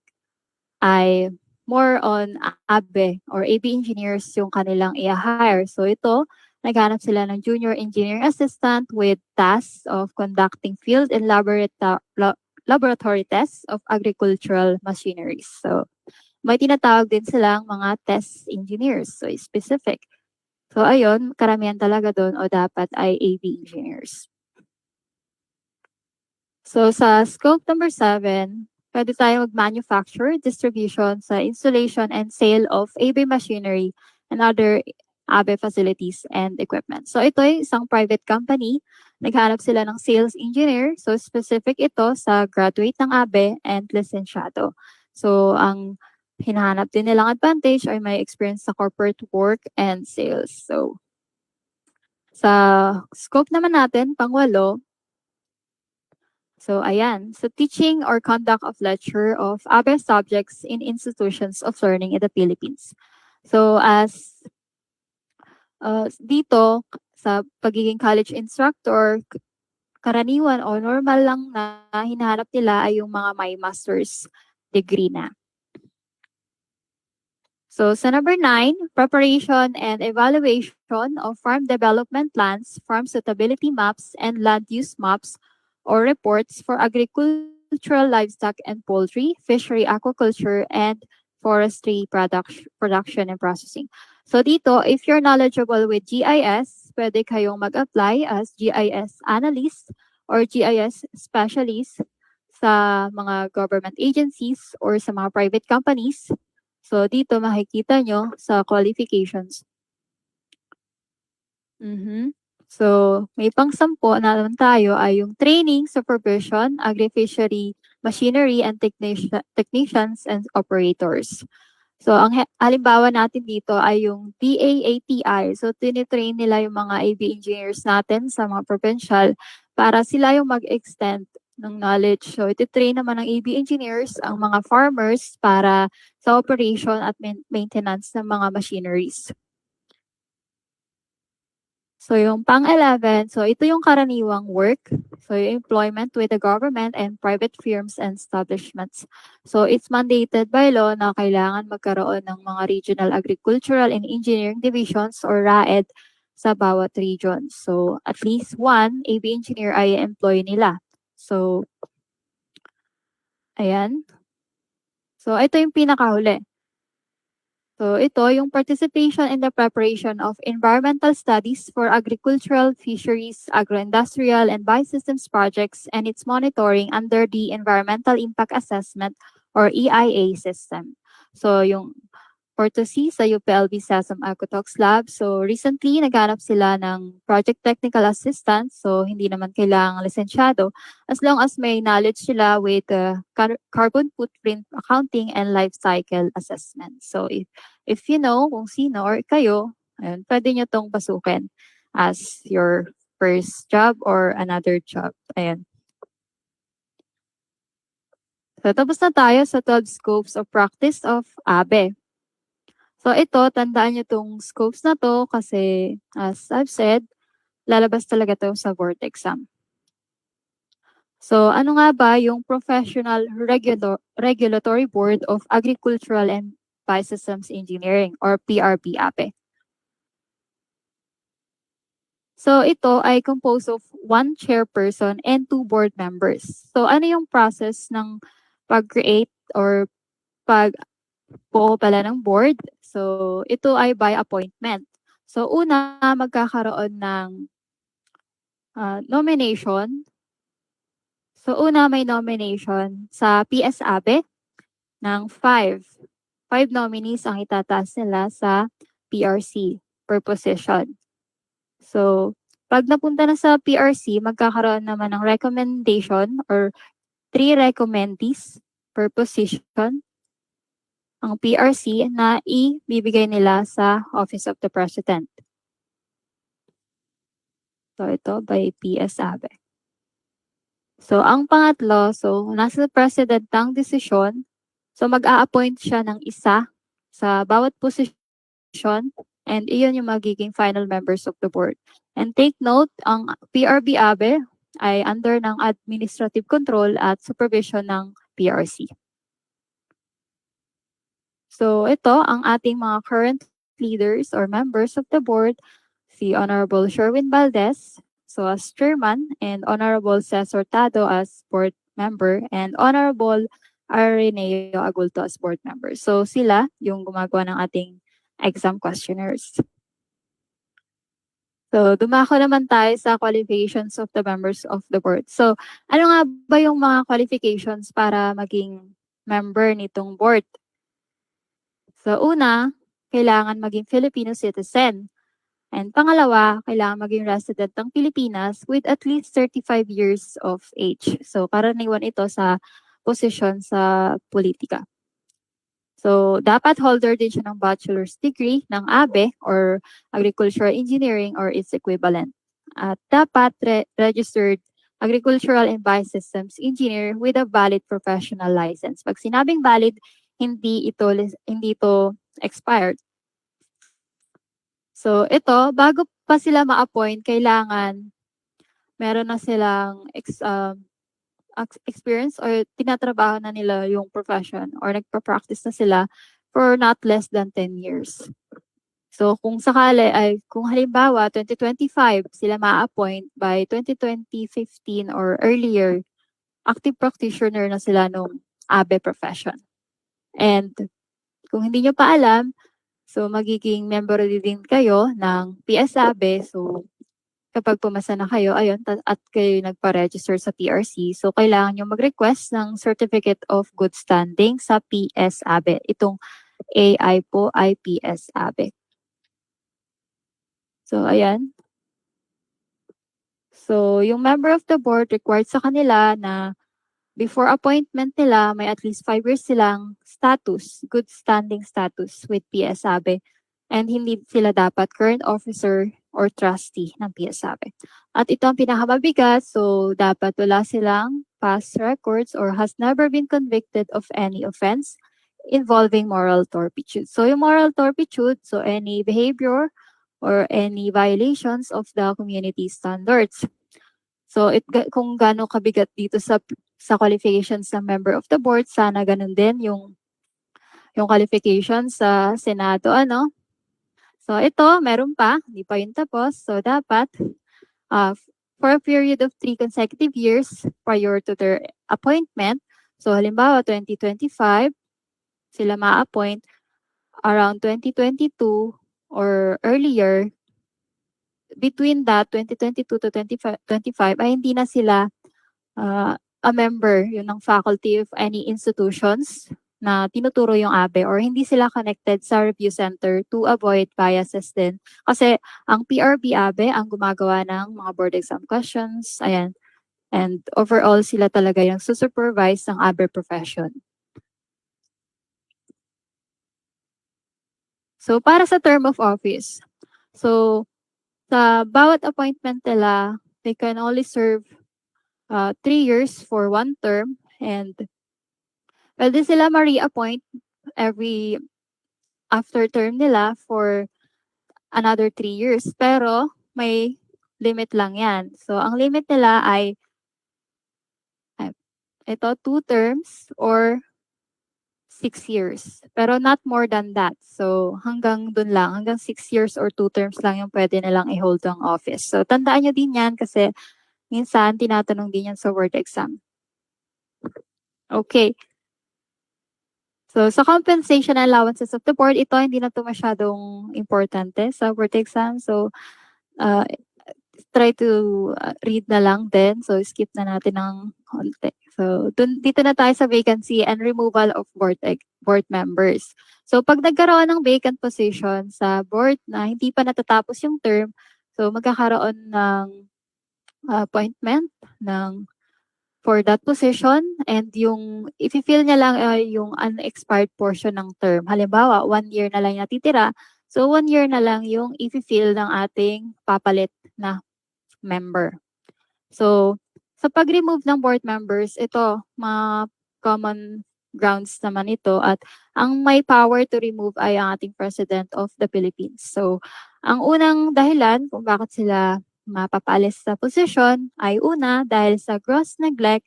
Speaker 2: ay more on ABE or AB engineers yung kanilang i-hire. So, ito, naghanap sila ng junior engineering assistant with tasks of conducting field and laboratory tests of agricultural machineries. So, may tinatawag din silang mga test engineers, so specific. So ayun, karamihan talaga doon o dapat ay AV engineers. So sa scope number 7, pwede tayo mag-manufacture, distribution sa installation and sale of AV machinery and other ABE facilities and equipment. So ito ay isang private company. Naghanap sila ng sales engineer. So specific ito sa graduate ng ABE and lisensyado. So ang hinahanap din nilang advantage ay may experience sa corporate work and sales. So sa scope naman natin, pang-8, so ayan, so teaching or conduct of lecture of other subjects in institutions of learning in the Philippines. So as dito sa pagiging college instructor, karaniwan o normal lang na hinahanap nila ay yung mga may master's degree na. So sa number 9, preparation and evaluation of farm development plans, farm suitability maps, and land use maps or reports for agricultural, livestock and poultry, fishery, aquaculture, and forestry production and processing. So dito, if you're knowledgeable with GIS, pwede kayong mag-apply as GIS analyst or GIS specialist sa mga government agencies or sa mga private companies. So dito makikita nyo sa qualifications. So may pang-10 na naman tayo ay yung training, supervision, agri-fishery, machinery, and technicians and operators. So ang halimbawa natin dito ay yung DAATI. So tinitrain nila yung mga AV engineers natin sa mga provincial para sila yung mag-extend ng knowledge. So ititrain naman ng AV engineers ang mga farmers para sa operation at maintenance ng mga machineries. So yung pang-11, so ito yung karaniwang work. So yung employment with the government and private firms and establishments. So it's mandated by law na kailangan magkaroon ng mga regional agricultural and engineering divisions or RAED sa bawat region. So at least one AV engineer ay employee nila. So ayan. So ito yung pinakahuli. So ito yung participation in the preparation of environmental studies for agricultural, fisheries, agroindustrial, and biosystems projects and its monitoring under the Environmental Impact Assessment or EIA system. So yung for to see sa UPLB SESAM Agrotox Lab. So recently, naghanap sila ng project technical assistant. So hindi naman kailangang lisensyado as long as may knowledge sila with carbon footprint accounting and life cycle assessment. So if you know kung sino or kayo, ayun, pwede nyo tong pasukin as your first job or another job. Ayan. So tapos na tayo sa 12 scopes of practice of ABE. So ito, tandaan nyo tong scopes na to kasi as I've said, lalabas talaga to sa board exam. So ano nga ba yung Professional Regulatory Board of Agricultural and Biosystems Engineering or PRB-APE? So ito ay composed of 1 chairperson and 2 board members. So ano yung process ng pag-create or pag-buo pala ng board? So ito ay by appointment. So una, magkakaroon ng nomination. So una, may nomination sa PS-ABE ng 5 nominees ang itataas nila sa PRC per position. So pag napunta na sa PRC, magkakaroon naman ng recommendation or 3 recommendees per position ang PRC na ibibigay nila sa Office of the President. So ito by PS-ABE. So ang pangatlo, so nasa President ng desisyon. So mag-a-appoint siya ng isa sa bawat position and iyon yung magiging final members of the board. And take note, ang PRB-ABE ay under ng administrative control at supervision ng PRC. So ito ang ating mga current leaders or members of the board, si Honorable Sherwin Valdez, so as chairman, and Honorable Cesar Tado as board member, and Honorable Areneo Agulto as board member. So sila yung gumagawa ng ating exam questionnaires. So dumako naman tayo sa qualifications of the members of the board. So ano nga ba yung mga qualifications para maging member nitong board? So una, kailangan maging Filipino citizen. And pangalawa, kailangan maging resident ng Pilipinas with at least 35 years of age. So karaniwan ito sa posisyon sa politika. So dapat holder din siya ng bachelor's degree ng ABE or Agricultural Engineering or its equivalent. At dapat registered Agricultural and Biosystems Engineer with a valid professional license. Pag sinabing valid, hindi ito expired. So ito, bago pa sila ma-appoint, kailangan meron na silang experience or tinatrabaho na nila yung profession or nagpa-practice na sila for not less than 10 years. So kung sakali kung halimbawa 2025 sila ma-appoint, by 2015 or earlier, active practitioner na sila nung ABE profession. And kung hindi nyo pa alam, so magiging member din kayo ng PSABE. So kapag pumasa na kayo, ayun, at kayo nagpa-register sa PRC, so kailangan nyo mag-request ng Certificate of Good Standing sa PSABE. Itong AI po ay PSABE. So, ayan. So, yung member of the board required sa kanila na before appointment nila, may at least 5 years silang status, good standing status with PSABE. And hindi sila dapat current officer or trustee ng PSABE. At ito ang pinakamabigat, so dapat wala silang past records or has never been convicted of any offense involving moral turpitude. So yung moral turpitude, so any behavior or any violations of the community standards. So kung gaano kabigat dito sa qualifications ng member of the board, sana ganun din yung qualifications sa Senado, ano? So ito, meron pa, hindi pa yun tapos. So dapat, for a period of 3 consecutive years prior to their appointment, so halimbawa 2025, sila ma-appoint around 2022 or earlier, between that 2022 to 2025 ay hindi na sila a member yun ng faculty of any institutions na tinuturo yung ABE or hindi sila connected sa review center to avoid biases din. Kasi ang PRB ABE ang gumagawa ng mga board exam questions, ayan. And overall sila talaga yung supervise ng ABE profession. So para sa term of office, so sa bawat appointment nila, they can only serve 3 years for 1 term, and pwede sila ma-reappoint every after term nila for another 3 years. Pero may limit lang yan. So ang limit nila ay ito 2 terms or 6 years. Pero not more than that. So hanggang dun lang, hanggang 6 years or 2 terms lang yung pwede nilang i-hold ang office. So tandaan nyo din yan kasi minsan tinatanong din yan sa word exam. Okay. So sa compensation allowances of the board, ito hindi na to masyadong importante sa word exam. So try to read na lang din. So skip na natin ng konti. So dito na tayo sa vacancy and removal of board members. So pag nagkaroon ng vacant position sa board na hindi pa natatapos yung term, so magkakaroon ng appointment for that position, and yung i-fill niya lang yung unexpired portion ng term. Halimbawa, 1 year na lang natitira. So 1 year na lang yung i-fill ng ating papalit na member. So sa pag-remove ng board members, ito, mga common grounds naman ito, at ang may power to remove ay ang ating President of the Philippines. So ang unang dahilan kung bakit sila mapapalis sa posisyon ay una dahil sa gross neglect,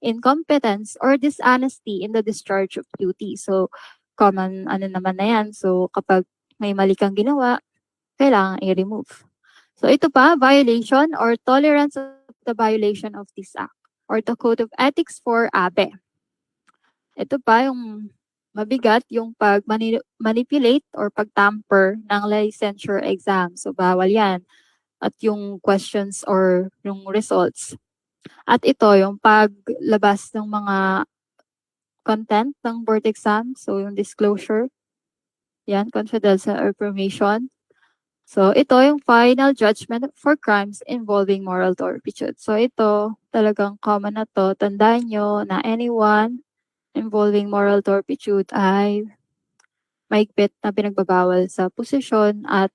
Speaker 2: incompetence, or dishonesty in the discharge of duty. So common ano naman na yan. So kapag may mali kang ginawa, kailangan i-remove. So ito pa, violation or tolerance of the violation of this act or the Code of Ethics for ABE. ito pa yung mabigat, yung manipulate or pag-tamper ng licensure exam. So, bawal yan. At yung questions or yung results. At ito, yung paglabas ng mga content ng board exam. So, yung disclosure. Yan, confidential information. So, ito yung final judgment for crimes involving moral turpitude. So, ito, talagang common na to. Tandaan nyo na anyone involving moral turpitude ay mahigpit na pinagbabawal sa posisyon at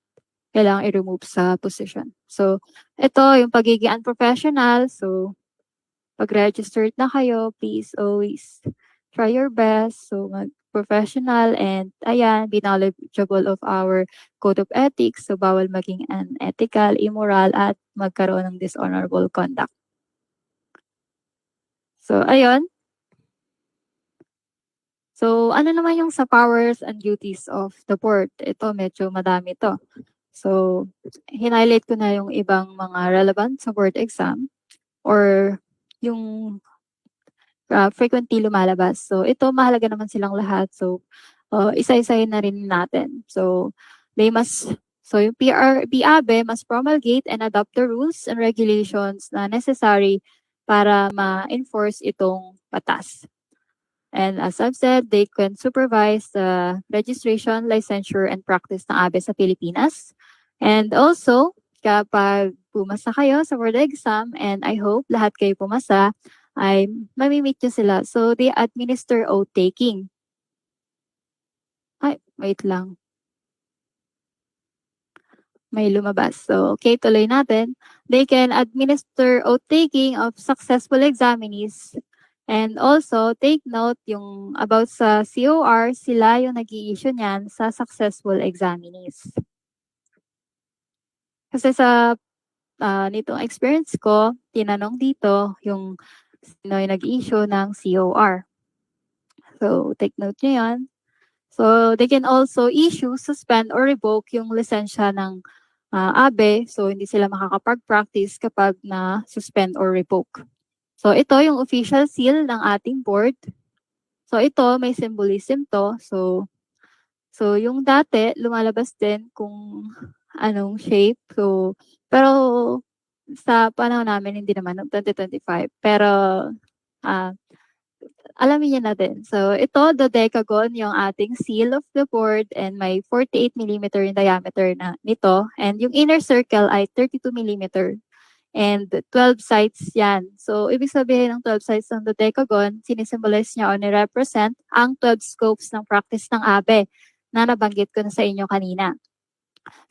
Speaker 2: kailangang i-remove sa posisyon. So, ito yung pagiging unprofessional. So, pag-registered na kayo, please always try your best. So, mag-professional and ayan, be knowledgeable of our code of ethics. So, bawal maging unethical, immoral, at magkaroon ng dishonorable conduct. So, ayun. So, ano naman yung sa powers and duties of the board? Ito, medyo madami to. So, highlight ko na yung ibang mga relevant sa board exam or yung frequently lumalabas. So, ito mahalaga naman silang lahat. So, isa-isahin na rin natin. So, yung PABE must promulgate and adopt the rules and regulations na necessary para ma-enforce itong batas. And as I've said, they can supervise the registration, licensure, and practice ng ABE sa Pilipinas. And also, kapag pumasa kayo sa board exam, and I hope lahat kayo pumasa, ay mamimit nyo sila. So, they administer oath-taking. Ay, wait lang. May lumabas. So, okay, tuloy natin. They can administer oath-taking of successful examinees. And also, take note yung about sa COR, sila yung nag-i-issue niyan sa successful examinees. Kasi sa nitong experience ko, tinanong dito yung sino yung nag-issue ng COR. So, take note nyo yan. So, they can also issue, suspend, or revoke yung lisensya ng ABE. So, hindi sila makakapag-practice kapag na-suspend or revoke. So, ito yung official seal ng ating board. So, ito, may symbolism to. So yung dati, lumalabas din kung anong shape. So, pero sa panahon namin, hindi naman, noong 2025. Pero, alamin niya natin. So, ito, dodecagon, yung ating seal of the board and may 48 mm in diameter na nito. And yung inner circle ay 32 mm and 12 sides yan. So, ibig sabihin ng 12 sides ng dodecagon, sinisimbolize niya o ni-represent ang 12 scopes ng practice ng ABE na nabanggit ko na sa inyo kanina.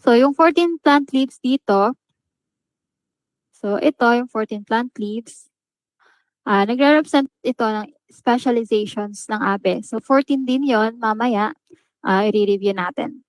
Speaker 2: So, yung 14 plant leaves dito, so ito yung 14 plant leaves, nagre-represent ito ng specializations ng ABE. So, 14 din yon mamaya, i-review natin.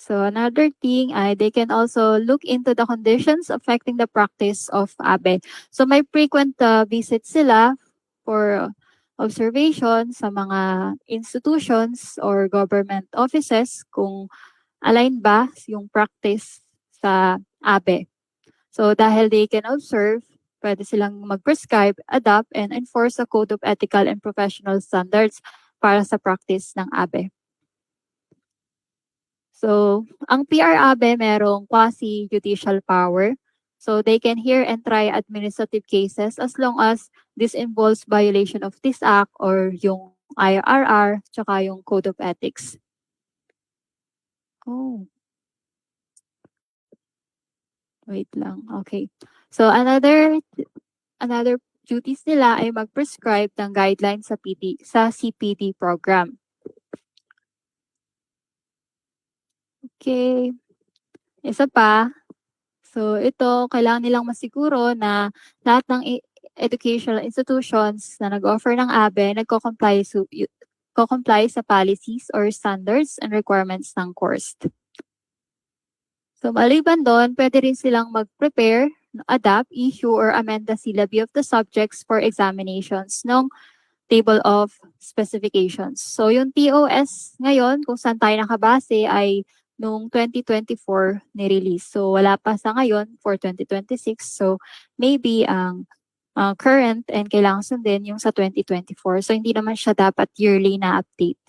Speaker 2: So another thing, they can also look into the conditions affecting the practice of ABE. So may frequent visits sila for observation sa mga institutions or government offices kung align ba yung practice sa ABE. So dahil they can observe, pwede silang mag-prescribe, adopt, and enforce a code of ethical and professional standards para sa practice ng ABE. So, ang PRABE merong quasi-judicial power. So, they can hear and try administrative cases as long as this involves violation of this act or yung IRR, tsaka yung Code of Ethics. Oh. Wait lang. Okay. So, another duties nila ay mag-prescribe ng guidelines sa CPD program. Okay. Isa pa, so ito, kailangan nilang masiguro na lahat ng educational institutions na nag-offer ng ABE nagko-comply sa policies or standards and requirements ng course. So maliban doon, pwede rin silang mag-prepare, adapt, issue, or amend the syllabi of the subjects for examinations ng table of specifications. So yung TOS ngayon, kung saan tayo nakabase ay noong 2024 ni-release. So wala pa sa ngayon for 2026. So maybe ang current and kailangan sundin yung sa 2024. So, hindi naman siya dapat yearly na update.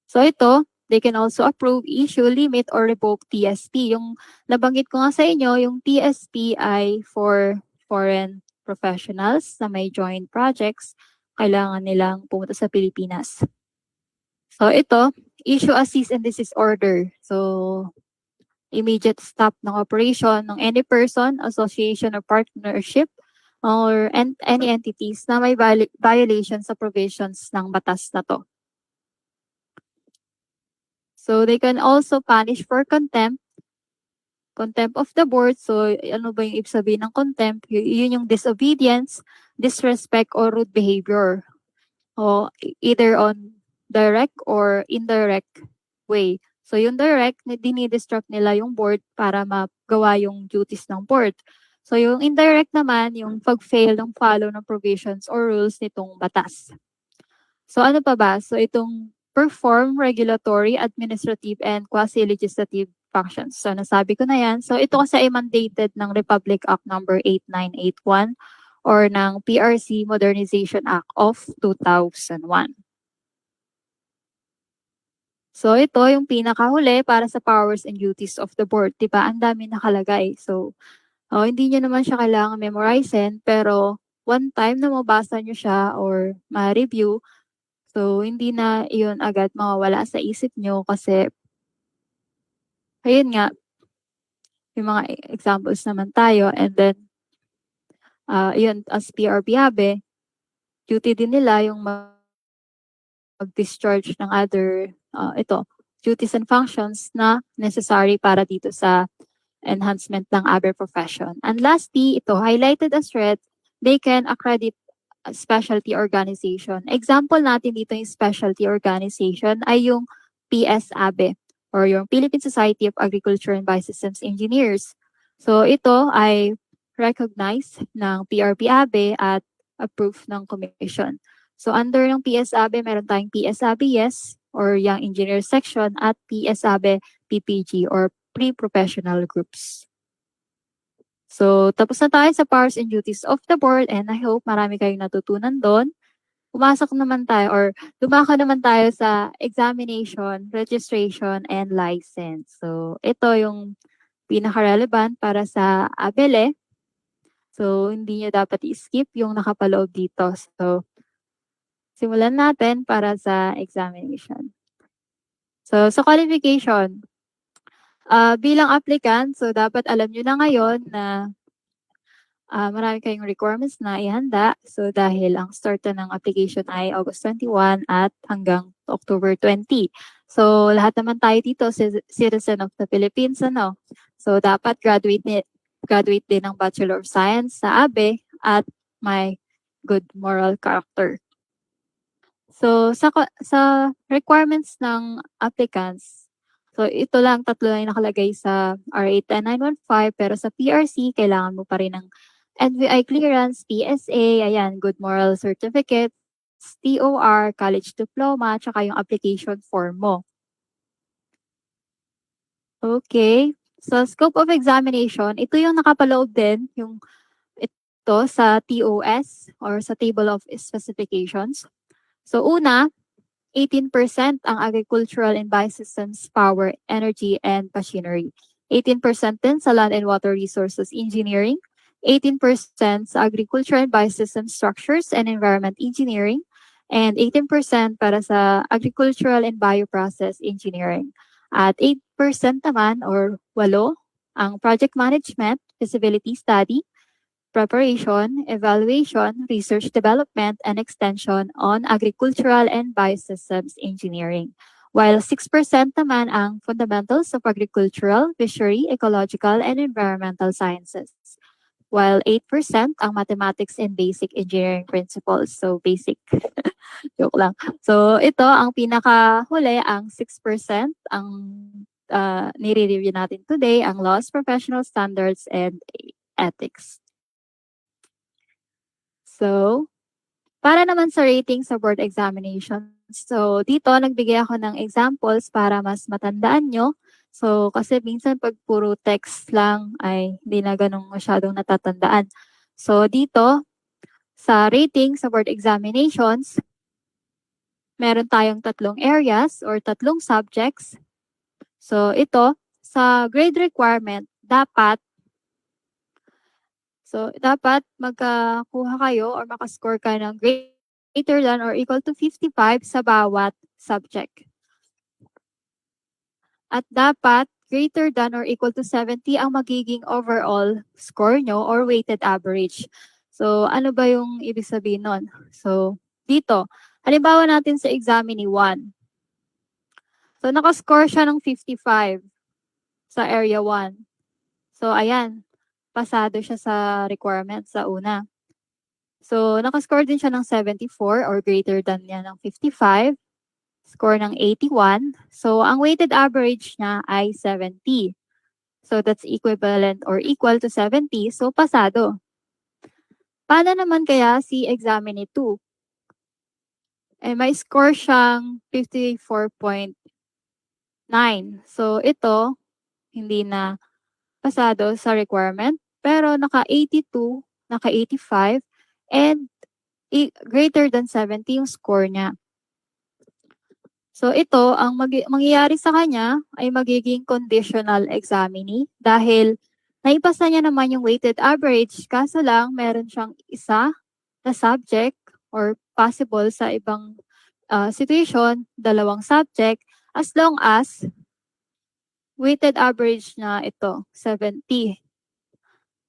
Speaker 2: So, ito, they can also approve, issue, limit, or revoke TSP. Yung nabanggit ko nga sa inyo, yung TSP ay for foreign professionals na may joint projects, kailangan nilang pumunta sa Pilipinas. So, ito, issue a cease and desist order. So, immediate stop ng operation ng any person, association, or partnership or any entities na may violation sa provisions ng batas na to. So they can also punish for contempt of the board. So ano ba yung ibig sabihin ng contempt? Yun yung disobedience, disrespect, or rude behavior. O either on direct or indirect way. So yung direct, dinidistract nila yung board para magawa yung duties ng board. So yung indirect naman, yung pag-fail ng follow ng provisions or rules nitong batas. So ano pa ba? So itong perform regulatory, administrative, and quasi-legislative functions. So nasabi ko na yan. So ito kasi ay mandated ng Republic Act number 8981 or ng PRC Modernization Act of 2001. So ito yung pinakahuli para sa powers and duties of the board. Diba? Ang dami nakalagay. So hindi nyo naman siya kailangan memorizein, pero one time na mabasa nyo siya or ma-review, so hindi na iyon agad mawawala sa isip nyo kasi ayun nga, yung mga examples naman tayo, and then yun, as PRB HABE, duty din nila yung mag-discharge ng other duties and functions na necessary para dito sa enhancement ng ABE profession. And lastly, ito highlighted as red, they can accredit a specialty organization. Example natin dito yung specialty organization ay yung PSABE or yung Philippine Society of Agriculture and Biosystems Engineers. So ito ay recognized ng PRB-ABE at approved ng commission. So under ng PSABE, meron tayong PSABE-YES or Young Engineer Section at PSABE PPG or pre-professional groups. So, tapos na tayo sa powers and duties of the board and I hope marami kayong natutunan doon. Pumasok naman tayo or dumako naman tayo sa examination, registration, and license. So, ito yung pinaka-relevant para sa ABELE. So, hindi nyo dapat i-skip yung nakapaloob dito. So, simulan natin para sa examination. So, sa qualification, bilang applicant, so dapat alam nyo na ngayon na marami kayong requirements na ihanda. So dahil ang start na ng application ay August 21 at hanggang October 20. So lahat naman tayo dito citizen of the Philippines, ano? So dapat graduate din ng Bachelor of Science sa ABE at may good moral character. So sa requirements ng applicants, so ito lang, tatlo lang yung nakalagay sa RA 10915, pero sa PRC, kailangan mo pa rin ng NBI clearance, PSA, ayan, good moral certificate, TOR, college diploma, tsaka yung application form mo. Okay, so scope of examination, ito yung nakapaloob din, yung ito sa TOS or sa Table of Specifications. So una, 18% ang agricultural and biosystems, power, energy, and machinery. 18% din sa land and water resources engineering. 18% sa agriculture and biosystems structures and environment engineering. And 18% para sa agricultural and bioprocess engineering. At 8% naman or 8 ang project management, feasibility study, preparation, evaluation, research development, and extension on agricultural and biosystems engineering. While 6% naman ang fundamentals of agricultural, fishery, ecological, and environmental sciences. While 8% ang mathematics and basic engineering principles. So basic. Joke lang. So ito, ang pinakahuli, ang 6%, ang nire-review natin today, ang laws, professional standards, and ethics. So, para naman sa rating sa board examination, so dito nagbigay ako ng examples para mas matandaan nyo. So, kasi minsan pag puro text lang ay hindi na ganun masyadong natatandaan. So dito, sa rating sa board examinations, meron tayong tatlong areas or tatlong subjects. So ito, sa grade requirement, dapat magkakuha kayo or makascore ka ng greater than or equal to 55 sa bawat subject. At dapat greater than or equal to 70 ang magiging overall score nyo or weighted average. So, ano ba yung ibig sabihin nun? So, dito, halimbawa natin sa examine 1. So, nakascore siya ng 55 sa area 1. So, ayan, pasado siya sa requirement sa una. So, nakascore din siya ng 74 or greater than niya ng 55. Score ng 81. So, ang weighted average niya ay 70. So, that's equivalent or equal to 70. So, pasado. Paano naman kaya si examine 2? May score siyang 54.9. So, ito, hindi na pasado sa requirement. Pero naka-82, naka-85, and greater than 70 yung score niya. So ito, ang mangyayari sa kanya ay magiging conditional examinee dahil naipasa niya naman yung weighted average, kaso lang meron siyang isa na subject or possible sa ibang situation, dalawang subject, as long as weighted average na ito, 70.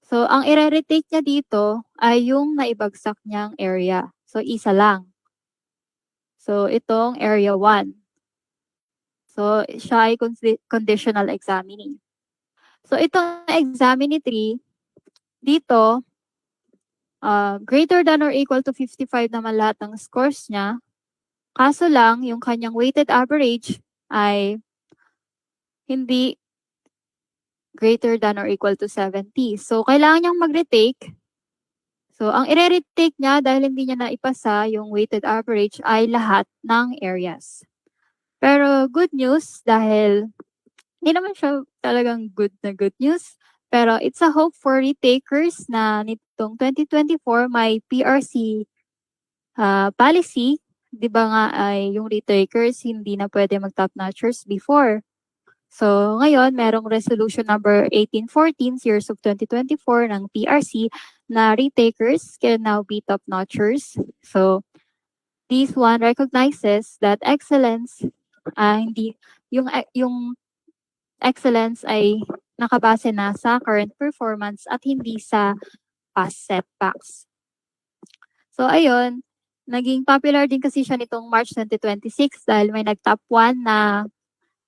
Speaker 2: So ang i-retake niya dito ay yung naibagsak niyang area. So isa lang. So itong area 1. So, siya ay conditional examinee. So, itong examinee 3, dito, greater than or equal to 55 naman lahat ng scores niya. Kaso lang, yung kanyang weighted average ay hindi greater than or equal to 70. So, kailangan niyang mag-retake. So, ang i-retake niya dahil hindi niya naipasa yung weighted average ay lahat ng areas. Pero good news dahil hindi naman siya talagang good news. Pero it's a hope for retakers na nitong 2024 may PRC policy. Di ba nga ay yung retakers hindi na pwede mag-top notchers before. So ngayon, merong resolution number 1814 series of 2024 ng PRC na retakers can now be top notchers. So this one recognizes that excellence, hindi yung excellence ay nakabase na sa current performance at hindi sa past setbacks. So ayun, naging popular din kasi siya nitong March 2026 dahil may nag-top 1 na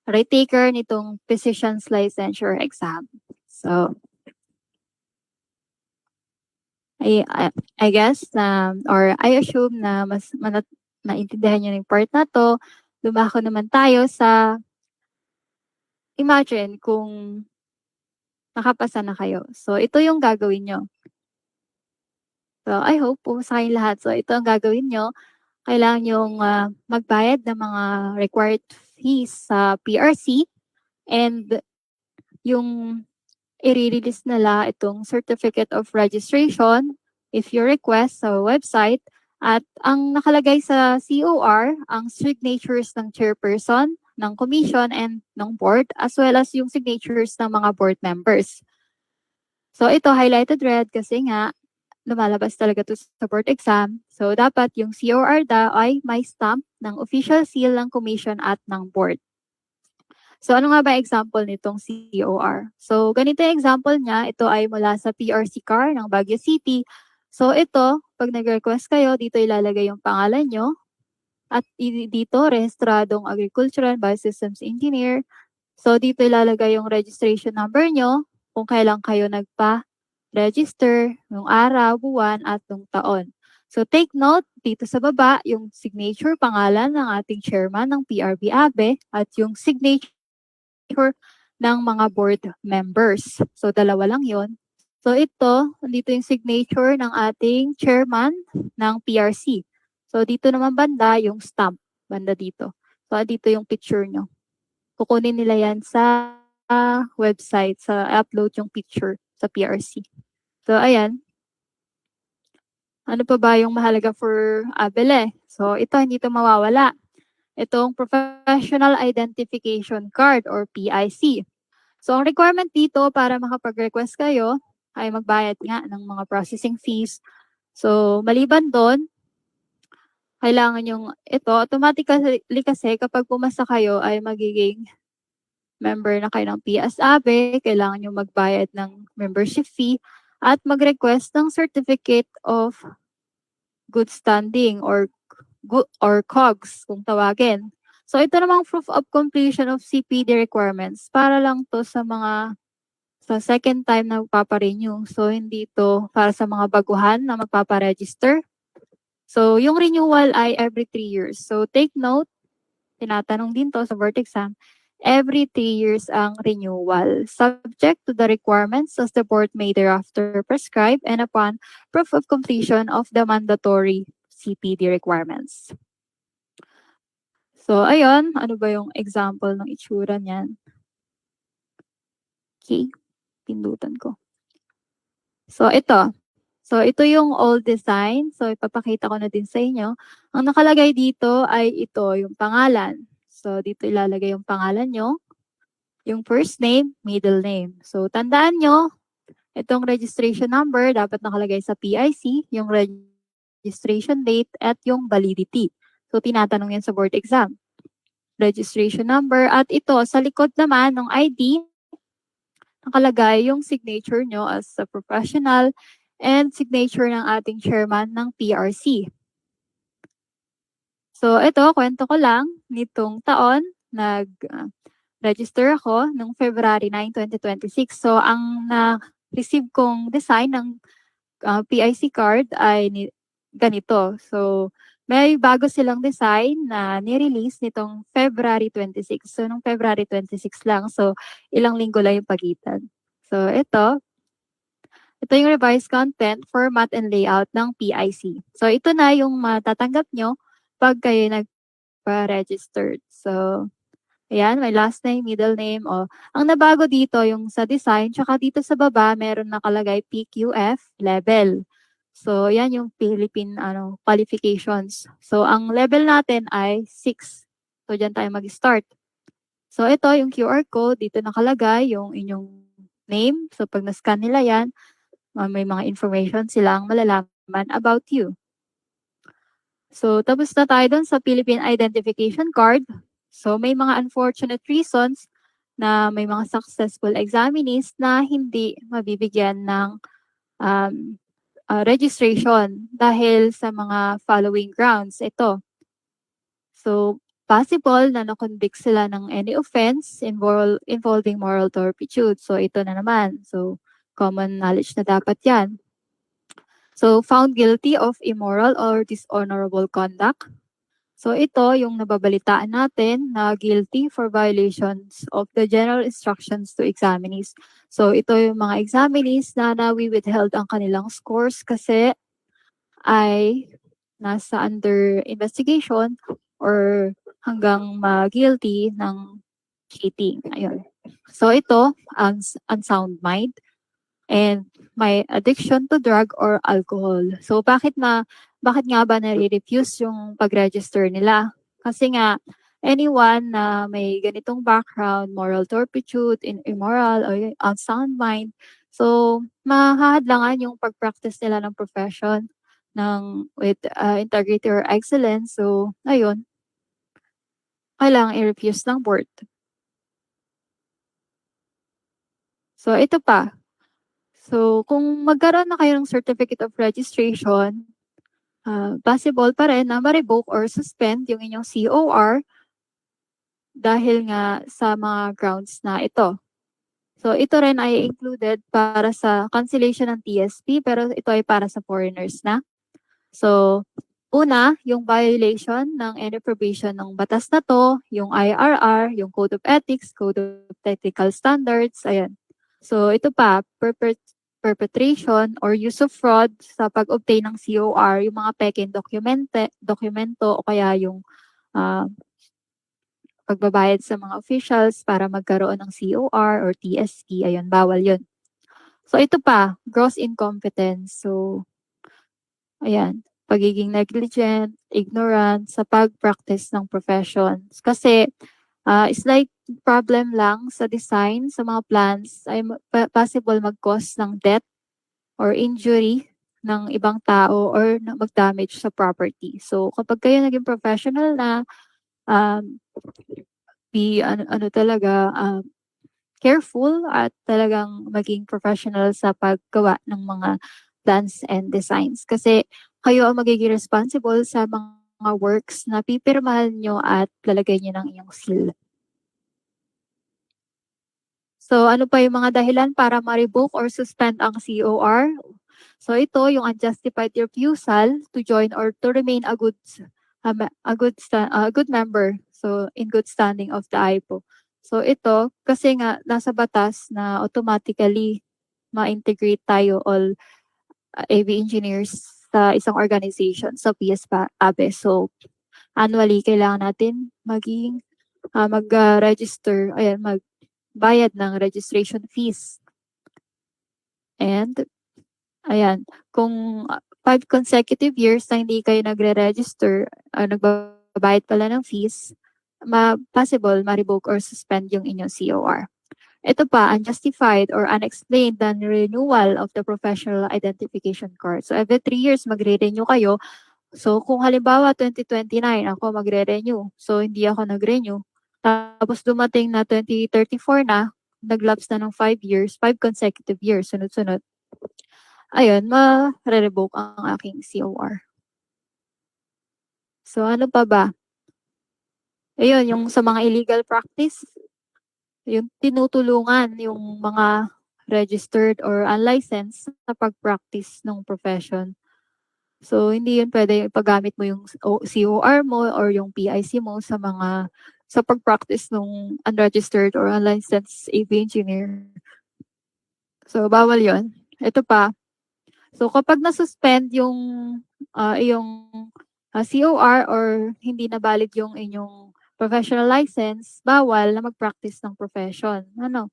Speaker 2: retaker nitong physician's licensure exam. So I guess or I assume na mas maintindihan niyo yung part na to. Lumako naman tayo sa imagine kung nakapasa na kayo. So, ito yung gagawin nyo. So, I hope po sa kayong lahat. So, ito ang gagawin nyo. Kailangan yung magbayad ng mga required fees sa PRC and yung i-release nila itong Certificate of Registration if you request sa website. At ang nakalagay sa COR, ang signatures ng chairperson, ng commission, and ng board, as well as yung signatures ng mga board members. So ito, highlighted red kasi nga, lumalabas talaga to sa board exam. So dapat yung COR ay may stamp ng official seal ng commission at ng board. So ano nga ba example nitong COR? So ganito yung example niya, ito ay mula sa PRC CAR ng Baguio City. So ito, pag nag-request kayo, dito ilalagay yung pangalan nyo. At dito, Rehistradong Agricultural Biosystems Engineer. So dito ilalagay yung registration number nyo, kung kailan kayo nagpa-register, yung araw, buwan, at yung taon. So take note, dito sa baba, yung signature pangalan ng ating chairman ng PRB ABE at yung signature ng mga board members. So dalawa lang yon. So ito, dito yung signature ng ating chairman ng PRC. So dito naman banda yung stamp, banda dito. So dito yung picture nyo. Kukunin nila yan sa website, sa upload yung picture sa PRC. So ayan. Ano pa ba yung mahalaga for ABELE? So ito, hindi ito mawawala. Itong Professional Identification Card or PIC. So ang requirement dito para makapag-request kayo ay magbayad nga ng mga processing fees. So maliban doon, kailangan yung ito, automatically kasi kapag pumasa kayo ay magiging member na kayo ng PSABE, kailangan yung magbayad ng membership fee at mag-request ng Certificate of Good Standing or COGS kung tawagin. So ito namang proof of completion of CPD requirements para lang to sa mga sa second time na magpapa-renew. So hindi to para sa mga baguhan na magpapa-register. So yung renewal ay every 3 years. So take note, tinatanong din to sa board exam, every 3 years ang renewal, subject to the requirements as the board may thereafter prescribe and upon proof of completion of the mandatory CPD requirements. So, ayun, ano ba yung example ng itsura niyan? Okay, pindutan ko. So, ito. So, ito yung old design. So, ipapakita ko na din sa inyo. Ang nakalagay dito ay ito, yung pangalan. So, dito ilalagay yung pangalan nyo, yung first name, middle name. So, tandaan nyo, itong registration number dapat nakalagay sa PIC, yung registration date, at yung validity. So, tinatanong yan sa board exam. Registration number, at ito, sa likod naman ng ID, nakalagay yung signature nyo as a professional and signature ng ating chairman ng PRC. So, ito, kwento ko lang, nitong taon, nag-register ako noong February 9, 2026. So, ang na-receive kong design ng PIC card ay ganito. So, may bago silang design na ni-release nitong February 26. So, nung February 26 lang. So, ilang linggo lang yung pagitan. So, ito yung revised content, format, and layout ng PIC. So, ito na yung matatanggap nyo pag kayo nagpa-registered. So, ayan, may last name, middle name. Ang nabago dito, yung sa design, tsaka dito sa baba, meron nakalagay PQF level. So, yan yung Philippine qualifications. So, ang level natin ay 6. So, dyan tayo mag-start. So, ito yung QR code. Dito nakalagay yung inyong name. So, pag na-scan nila yan, may mga information silang malalaman about you. So, tapos na tayo dun sa Philippine Identification Card. So, may mga unfortunate reasons na may mga successful examinees na hindi mabibigyan ng registration dahil sa mga following grounds. Ito. So, possible na na-convict sila ng any offense involving moral turpitude. So, ito na naman. So, common knowledge na dapat yan. So, found guilty of immoral or dishonorable conduct. So, ito yung nababalitaan natin na guilty for violations of the general instructions to examinees. So, ito yung mga examinees na nawi-withheld ang kanilang scores kasi ay nasa under investigation or hanggang ma-guilty ng cheating. Ayun. So, ito, unsound mind and may addiction to drug or alcohol. So, bakit nga ba nare-refuse yung pag-register nila? Kasi nga, anyone na may ganitong background, moral turpitude, immoral, or unsound mind, so, mahahadlangan yung pag-practice nila ng profession with integrity or excellence. So, ayun, kailangan i-refuse ng board. So, ito pa. So, kung magkaroon na kayo ng certificate of registration, possible pa rin na ma-revoke or suspend yung inyong COR dahil nga sa mga grounds na ito. So, ito rin ay included para sa cancellation ng TSP, pero ito ay para sa foreigners na. So, una, yung violation ng any provision ng batas na to, yung IRR, yung Code of Ethics, Code of Technical Standards, ayan. So, ito pa, perpetration or use of fraud sa pag-obtain ng COR, yung mga peking dokumento o kaya yung pagbabayad sa mga officials para magkaroon ng COR or TSP, ayun, bawal yun. So ito pa, gross incompetence. So Ayan, pagiging negligent, ignorant sa pag-practice ng professions. Kasi it's like problem lang sa design, sa mga plans ay possible mag-cause ng death or injury ng ibang tao or mag-damage sa property. So kapag kayo naging professional na, um, be ano talaga, careful at talagang maging professional sa paggawa ng mga plans and designs. Kasi kayo ang magiging responsible sa mga works na pipirmahan nyo at lalagay nyo ng inyong seal. So ano pa yung mga dahilan para ma-revoke or suspend ang COR? So ito yung unjustified refusal to join or to remain a good member. So in good standing of the IPO. So ito kasi nga nasa batas na automatically ma-integrate tayo all AV engineers sa isang organization sa PS-ABE. So annually kailangan natin mag-register, magbayad ng registration fees. And ayan, kung 5 consecutive years na hindi kayo nagre-register, nagbabayad pala ng fees, possible ma-revoke or suspend yung inyong COR. Ito pa, unjustified or unexplained non-renewal of the professional identification card. So every 3 years magre-renew kayo. So kung halimbawa 2029 ako magre-renew, so hindi ako nag-renew. Tapos dumating na 2034 na, nag-lapse na ng 5 years, 5 consecutive years, sunod-sunod. Ayun, ma-revoke ang aking COR. So ano pa ba? Ayun, yung sa mga illegal practice, yung tinutulungan yung mga registered or unlicensed sa pag-practice ng profession. So hindi yun pwede paggamit mo yung COR mo or yung PIC mo sa pag-practice ng unregistered or unlicensed AV engineer. So bawal yun. Ito pa, so kapag na-suspend yung iyong COR or hindi na valid yung inyong professional license, bawal na mag-practice ng profession. Ano?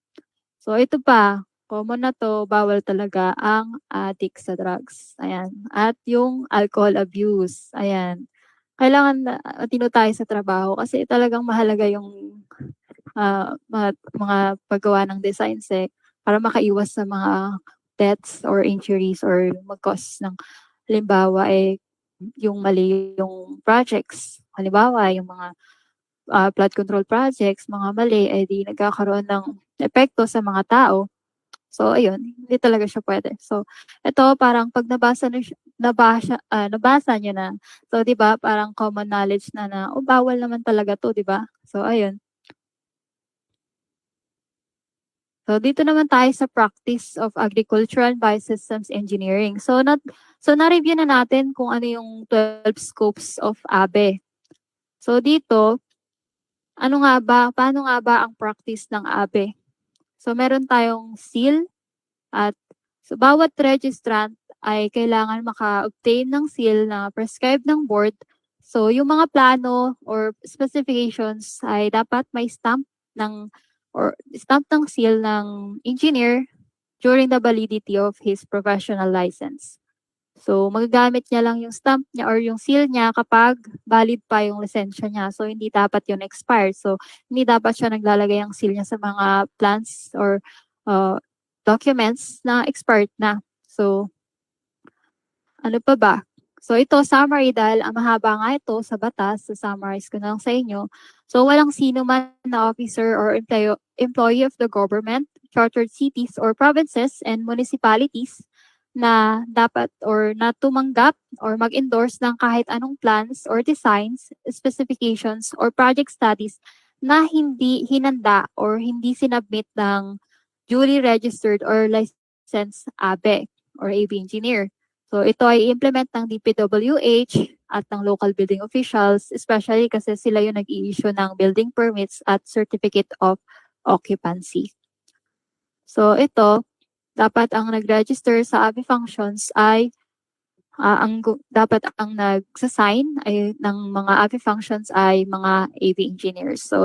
Speaker 2: So ito pa, common na to, bawal talaga ang addict sa drugs. Ayan. At yung alcohol abuse. Ayan. Kailangan matino tayo sa trabaho kasi talagang mahalaga yung mga paggawa ng designs para makaiwas sa mga deaths or injuries or mag-cause ng halimbawa yung mali yung projects. Halimbawa, yung mga flood control projects, mga mali, di nagkakaroon ng epekto sa mga tao. So, ayun, hindi talaga siya pwede. So, ito parang pag nabasa nyo na. So, di ba, parang common knowledge na, bawal naman talaga to, di ba? So, ayun. So, dito naman tayo sa practice of agricultural biosystems engineering. So, na-review na natin kung ano yung 12 scopes of ABE. So, dito, paano nga ba ang practice ng ABE? So, meron tayong seal at so, bawat registrant ay kailangan maka-obtain ng seal na prescribed ng board. So, yung mga plano or specifications ay dapat may stamp ng seal ng engineer during the validity of his professional license. So, magagamit niya lang yung stamp niya or yung seal niya kapag valid pa yung lisensya niya. So, hindi dapat yun expired. So, hindi dapat siya naglalagay ang seal niya sa mga plans or documents na expired na. So, ano pa ba? So, ito, summary dahil mahaba nga ito sa batas. So, summarize ko na lang sa inyo. So, walang sino man na officer or employee of the government, chartered cities or provinces and municipalities na dapat or na tumanggap or mag-endorse ng kahit anong plans or designs, specifications or project studies na hindi hinanda or hindi sinabmit ng duly registered or licensed ABE or AV engineer. So ito ay implement ng DPWH at ng local building officials, especially kasi sila yung nag-i-issue ng building permits at certificate of occupancy. So ito, dapat ang nag-register sa ABE functions ay dapat ang nagsasign ay ng mga ABE functions ay mga AV engineers. So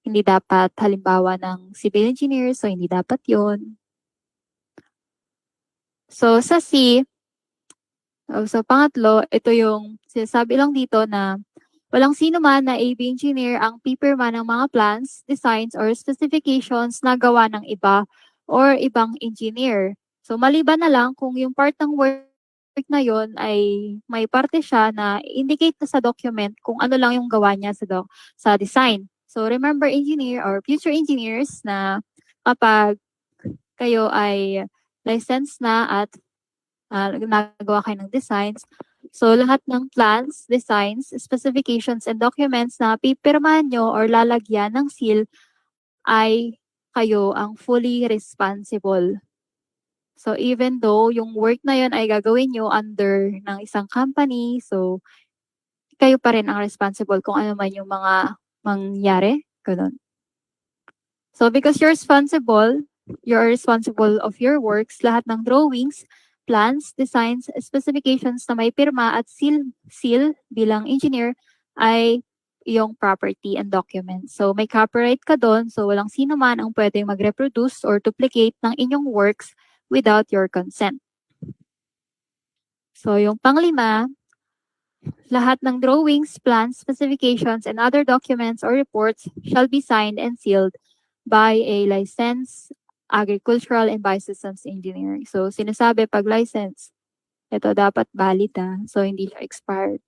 Speaker 2: hindi dapat halimbawa ng civil engineers, so hindi dapat 'yon. So sa C, So pangatlo, ito yung sinasabi lang dito na walang sino man na AV engineer ang pipirma ng mga plans, designs, or specifications na gawa ng iba or ibang engineer. So maliban na lang kung yung part ng work na yon ay may parte siya na indicate na sa document kung ano lang yung gawa niya sa design. So remember engineer or future engineers na kapag kayo ay licensed na at nagawa kayo ng designs. So, lahat ng plans, designs, specifications, and documents na pipirmahan nyo or lalagyan ng seal ay kayo ang fully responsible. So, even though yung work na yun ay gagawin nyo under ng isang company, so, kayo pa rin ang responsible kung ano man yung mga mangyari. Ganun. So, because you're responsible of your works, lahat ng drawings, plans, designs, specifications na may pirma at seal bilang engineer ay iyong property and documents. So, may copyright ka doon. So, walang sino man ang pwedeng mag-reproduce or duplicate ng inyong works without your consent. So, yung panglima, lahat ng drawings, plans, specifications, and other documents or reports shall be signed and sealed by a licensed agricultural and biosystems engineer. So, sinasabi pag license, ito dapat valid so hindi siya expired.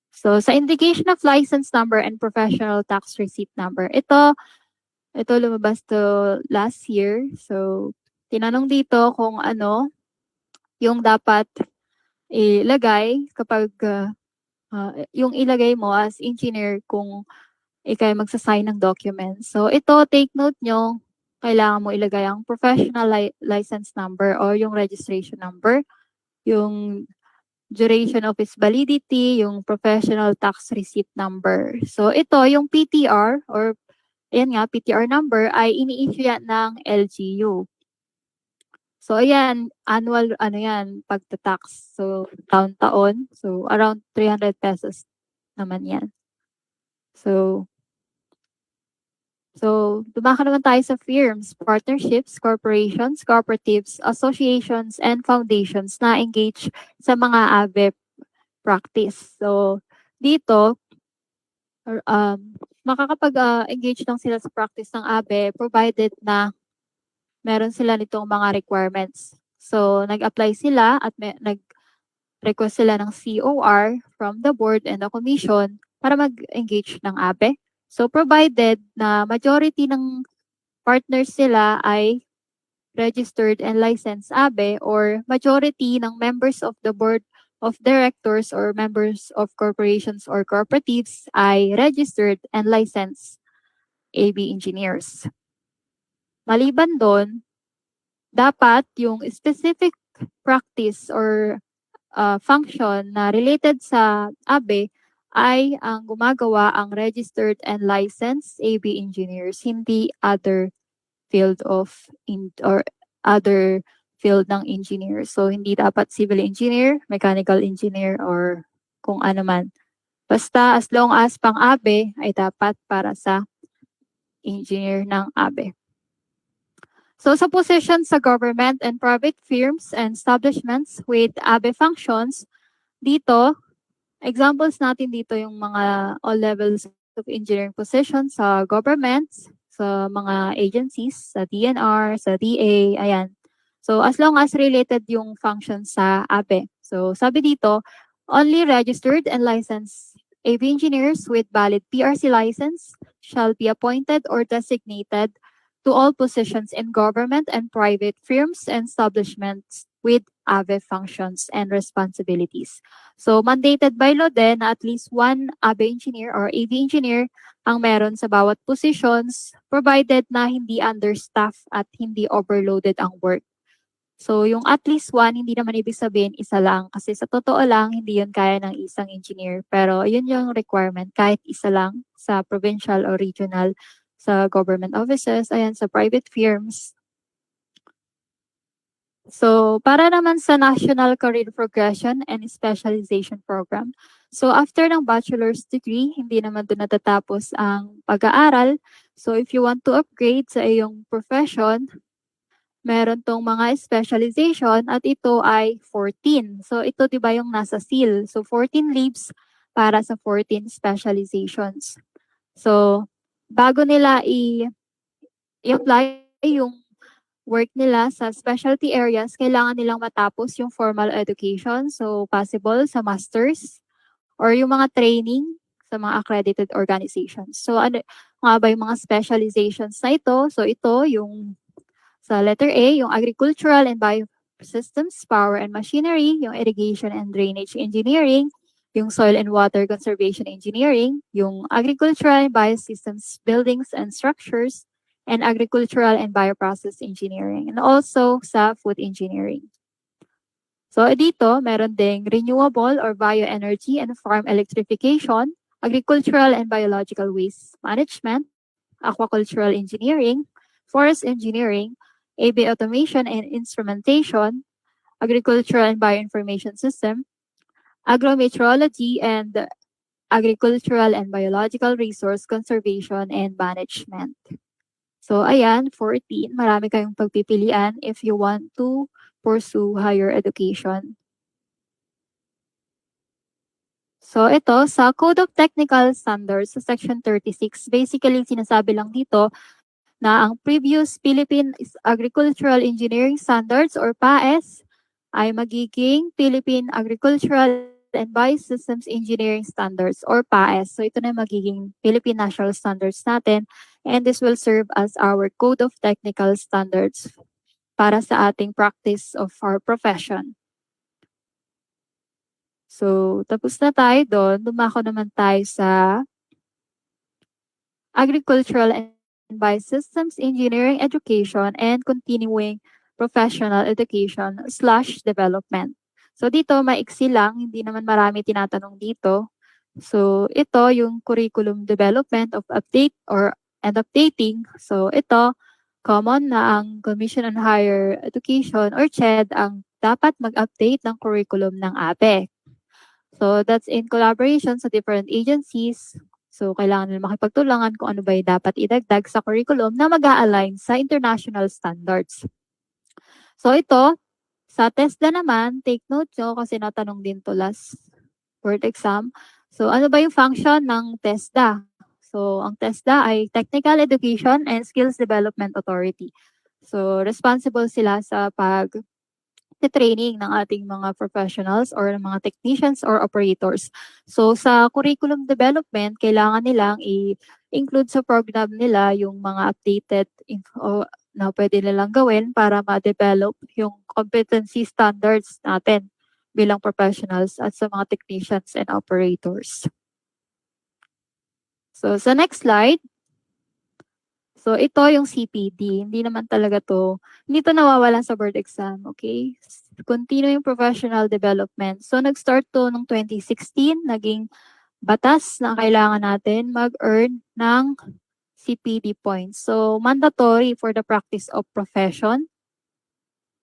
Speaker 2: So, sa indication of license number and professional tax receipt number, ito lumabas to last year. So, tinanong dito kung ano yung dapat ilagay kapag yung ilagay mo as engineer kung ikaw magsasign ng documents. So, ito, take note nyo, kailangan mo ilagay ang professional license number or yung registration number, yung duration of its validity, yung professional tax receipt number. So, ito, yung PTR or ayan nga, PTR number ay ini-issue yan ng LGU. So, ayan, annual, pagta-tax. So, taon-taon. So, around 300 pesos naman yan. So, dumaka naman tayo sa firms, partnerships, corporations, cooperatives, associations, and foundations na engage sa mga ABE practice. So, dito, makakapag-engage lang sila sa practice ng ABE provided na meron sila nitong mga requirements. So, nag-apply sila at nag-request sila ng COR from the board and the commission para mag-engage ng ABE. So, provided na majority ng partners sila ay registered and licensed ABE or majority ng members of the board of directors or members of corporations or cooperatives ay registered and licensed AB engineers. Maliban doon, dapat yung specific practice or function na related sa ABE ay ang gumagawa ang registered and licensed AB engineers, hindi other field other field ng engineer. So, hindi dapat civil engineer, mechanical engineer, or kung ano man. Basta as long as pang ABE ay dapat para sa engineer ng ABE. So, sa position sa government and private firms and establishments with ABE functions, dito, examples natin dito yung mga all levels of engineering positions sa governments, sa mga agencies, sa DNR, sa DA, ayan. So, as long as related yung function sa ABE. So, sabi dito, only registered and licensed AV engineers with valid PRC license shall be appointed or designated to all positions in government and private firms and establishments with ABE functions and responsibilities. So, mandated by law din na at least one ABE engineer or AV engineer ang meron sa bawat positions provided na hindi understaff at hindi overloaded ang work. So, yung at least one, hindi naman ibig sabihin isa lang. Kasi sa totoo lang, hindi yun kaya ng isang engineer. Pero yun yung requirement, kahit isa lang sa provincial or regional, sa government offices, ayan, sa private firms. So, para naman sa National Career Progression and Specialization Program. So, after ng bachelor's degree, hindi naman doon natatapos ang pag-aaral. So, if you want to upgrade sa iyong profession, meron tong mga specialization at ito ay 14. So ito 'di ba yung nasa seal. So 14 leaves para sa 14 specializations. So bago nila i-apply yung work nila sa specialty areas, kailangan nilang matapos yung formal education. So possible sa masters or yung mga training sa mga accredited organizations. So ano nga ba yung mga specializations na ito? So ito yung sa letter A, yung agricultural and biosystems, power and machinery, yung irrigation and drainage engineering, yung soil and water conservation engineering, yung agricultural and biosystems, buildings and structures, and agricultural and bioprocess engineering, and also sa food engineering. So dito, meron ding renewable or bioenergy and farm electrification, agricultural and biological waste management, aquacultural engineering, forest engineering, AB automation and instrumentation, agricultural and bioinformation system, agrometeorology and agricultural and biological resource conservation and management. So ayan, 14, marami kayong pagpipilian if you want to pursue higher education. So ito, sa Code of Technical Standards sa Section 36, basically sinasabi lang dito na ang previous Philippine Agricultural Engineering Standards or PAES ay magiging Philippine Agricultural and Biosystems Engineering Standards or PAES. So ito na magiging Philippine National Standards natin, and this will serve as our Code of Technical Standards para sa ating practice of our profession. So tapos na tayo doon, dumako naman tayo sa Agricultural and Biosystems Engineering Education and Continuing Professional Education/Development. So dito, maiksi lang, hindi naman marami tinatanong dito. So ito yung curriculum development of update and updating. So ito, common na ang Commission on Higher Education or CHED ang dapat mag-update ng curriculum ng ABE. So that's in collaboration sa different agencies. So, kailangan nila makipagtulungan kung ano ba yung dapat idagdag sa curriculum na mag-a-align sa international standards. So, ito, sa TESDA naman, take note nyo kasi natanong din to last board exam. So, ano ba yung function ng TESDA? So, ang TESDA ay Technical Education and Skills Development Authority. So, responsible sila sa training ng ating mga professionals or mga technicians or operators. So sa curriculum development, kailangan nilang i-include sa program nila yung mga updated info na pwede nilang gawin para ma-develop yung competency standards natin bilang professionals at sa mga technicians and operators. So sa next slide, so ito yung CPD. Hindi naman talaga hindi to nawawala sa board exam, okay? Continuing Professional Development. So nag-start to noong 2016, naging batas na kailangan natin mag-earn ng CPD points. So mandatory for the practice of profession.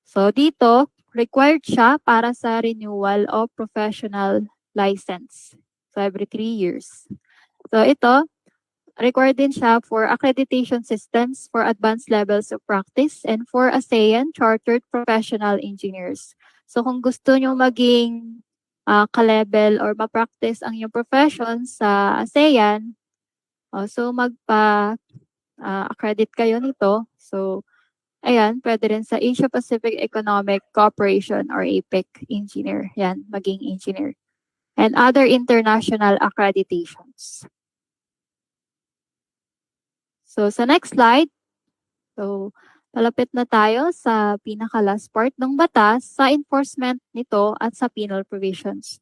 Speaker 2: So dito, required siya para sa renewal of professional license. So every 3 years. So ito, required din siya for accreditation systems for advanced levels of practice and for ASEAN Chartered Professional Engineers. So kung gusto nyo maging ka-level or ma-practice ang inyong profession sa ASEAN, so magpa-accredit kayo nito. So ayan, pwede rin sa Asia Pacific Economic Cooperation or APEC engineer. Yan, maging engineer. And other international accreditations. So, sa next slide, so, palapit na tayo sa pinaka-last part ng batas sa enforcement nito at sa penal provisions.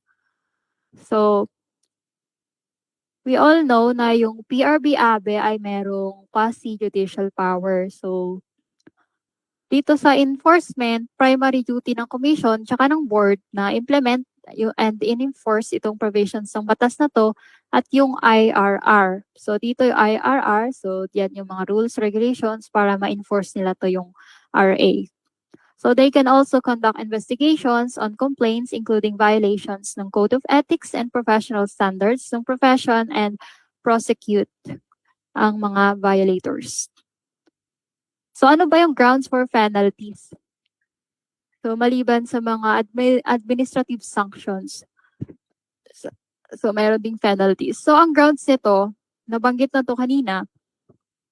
Speaker 2: So, we all know na yung PRB-ABE ay merong quasi-judicial power. So, dito sa enforcement, primary duty ng commission tsaka ng board na implement and in-enforce itong provisions ng batas na to at yung IRR. So dito yung IRR, so yan yung mga rules, regulations para ma-enforce nila to yung RA. So they can also conduct investigations on complaints including violations ng Code of Ethics and Professional Standards ng profession and prosecute ang mga violators. So ano ba yung grounds for penalties? So maliban sa mga administrative sanctions, so, so meron ding penalties. So ang grounds nito, nabanggit na to kanina.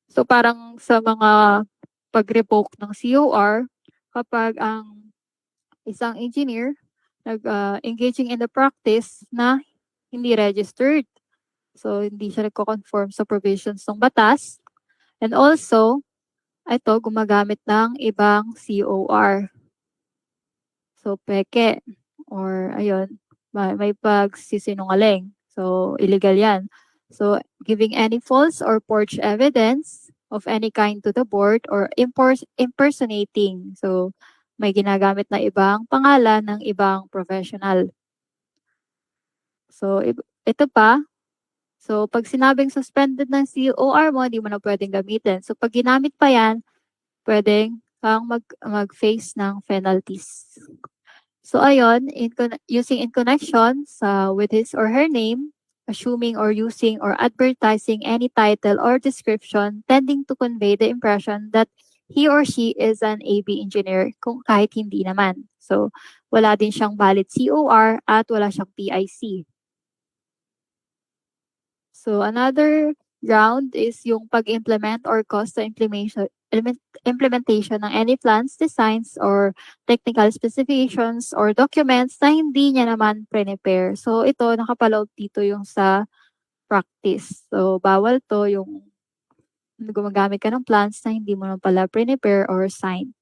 Speaker 2: So parang sa mga pag-revoke ng COR, kapag ang isang engineer engaging in the practice na hindi registered. So hindi siya nagko-conform sa provisions ng batas. And also, ito gumagamit ng ibang COR. So peke or ayun, may pagsisinungaling. So illegal 'yan. So giving any false or forged evidence of any kind to the board or impersonating. So may ginagamit na ibang pangalan ng ibang professional. So ito pa, so pag sinabing suspended ng COR mo, hindi mo na pwedeng gamitin. So pag ginamit pa 'yan, pwedeng kang mag-face ng penalties. So ayun, using in connection with his or her name, assuming or using or advertising any title or description tending to convey the impression that he or she is an AB engineer kung kahit hindi naman. So wala din siyang valid COR at wala siyang PIC. So another ground is yung pag-implement or cost to implementation ng any plans, designs, or technical specifications or documents na hindi niya naman prepare. So ito, nakapaloob dito yung sa practice. So bawal to yung gumagamit ka ng plans na hindi mo naman pala prepare or sign.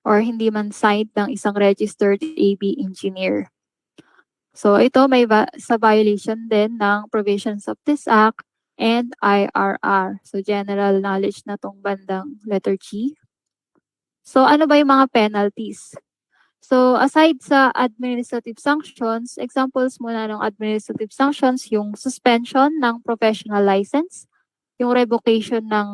Speaker 2: Or hindi man signed ng isang registered AB engineer. So ito may sa violation din ng provisions of this act and IRR. So general knowledge na tong bandang letter G. So ano ba yung mga penalties? So aside sa administrative sanctions, examples muna ng administrative sanctions, yung suspension ng professional license, yung revocation ng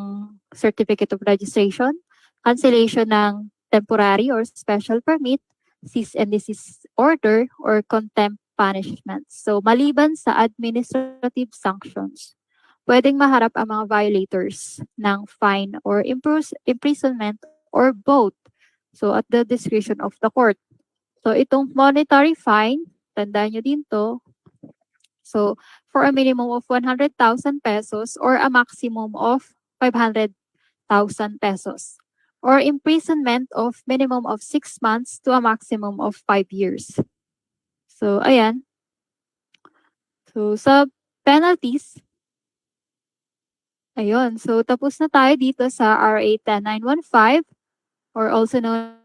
Speaker 2: certificate of registration, cancellation ng temporary or special permit, cease and desist order, or contempt punishment. So maliban sa administrative sanctions, pwedeng maharap ang mga violators ng fine or imprisonment or both. So at the discretion of the court. So itong monetary fine, tandaan nyo din to. So for a minimum of 100,000 pesos or a maximum of 500,000 pesos. Or imprisonment of minimum of 6 months to a maximum of 5 years. So, ayan. So, sa penalties, ayun. So, tapos na tayo dito sa RA 10915 or also known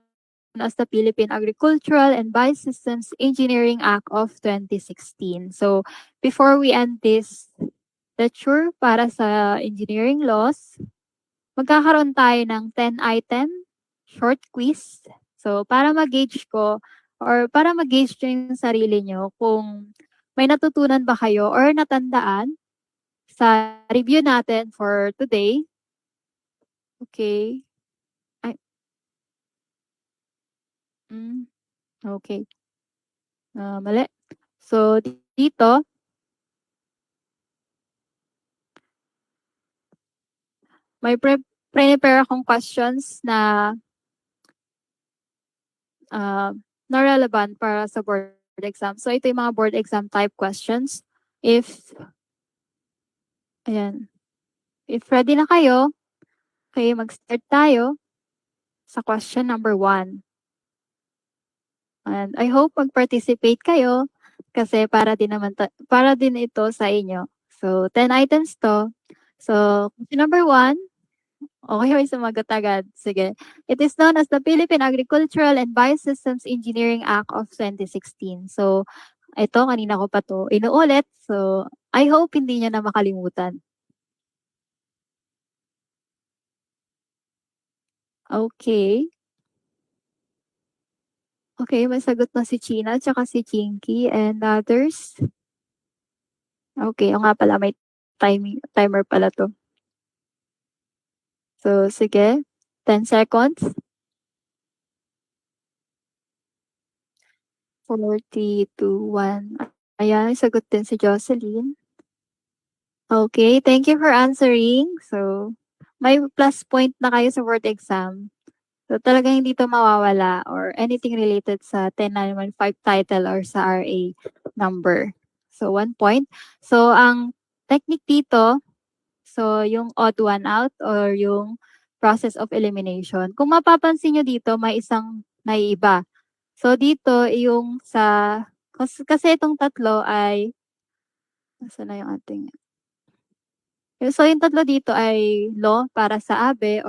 Speaker 2: as the Philippine Agricultural and Biosystems Engineering Act of 2016. So, before we end this lecture para sa engineering laws, magkakaroon tayo ng 10-item short quiz. So, para mag-gauge ko or para mag-gauge nyo yung sarili nyo kung may natutunan ba kayo or natandaan sa review natin for today. Okay. Ay. Okay. Mali. So, dito, may prepare akong questions na relevant para sa board exam. So, ito yung mga board exam type questions. Ayan. If ready na kayo, okay, mag-start tayo sa question number 1. And I hope mag-participate kayo kasi para din ito sa inyo. So, 10 items to. So, question number 1. Okay, may sumagot agad. Sige. It is known as the Philippine Agricultural and Biosystems Engineering Act of 2016. So, ito, kanina ko pa to inuulit. So, I hope hindi niya na makalimutan. Okay. Okay, may sagot na si China tsaka si Chinky and others. Okay, o nga pala, may timer pala to. So, sige. 10 seconds. 40, 2, 1. Ayan, sagot din si Jocelyn. Okay, thank you for answering. So, may plus point na kayo sa board exam. So, talagang hindi 'to mawawala or anything related sa 10915 title or sa RA number. So, 1 point. So, ang technique dito, so yung odd one out or yung process of elimination. Kung mapapansin niyo dito, may isang naiiba. So, dito yung sa kasi itong tatlo ay nasaan na yung ating so, yung tatlo dito ay law para sa ABE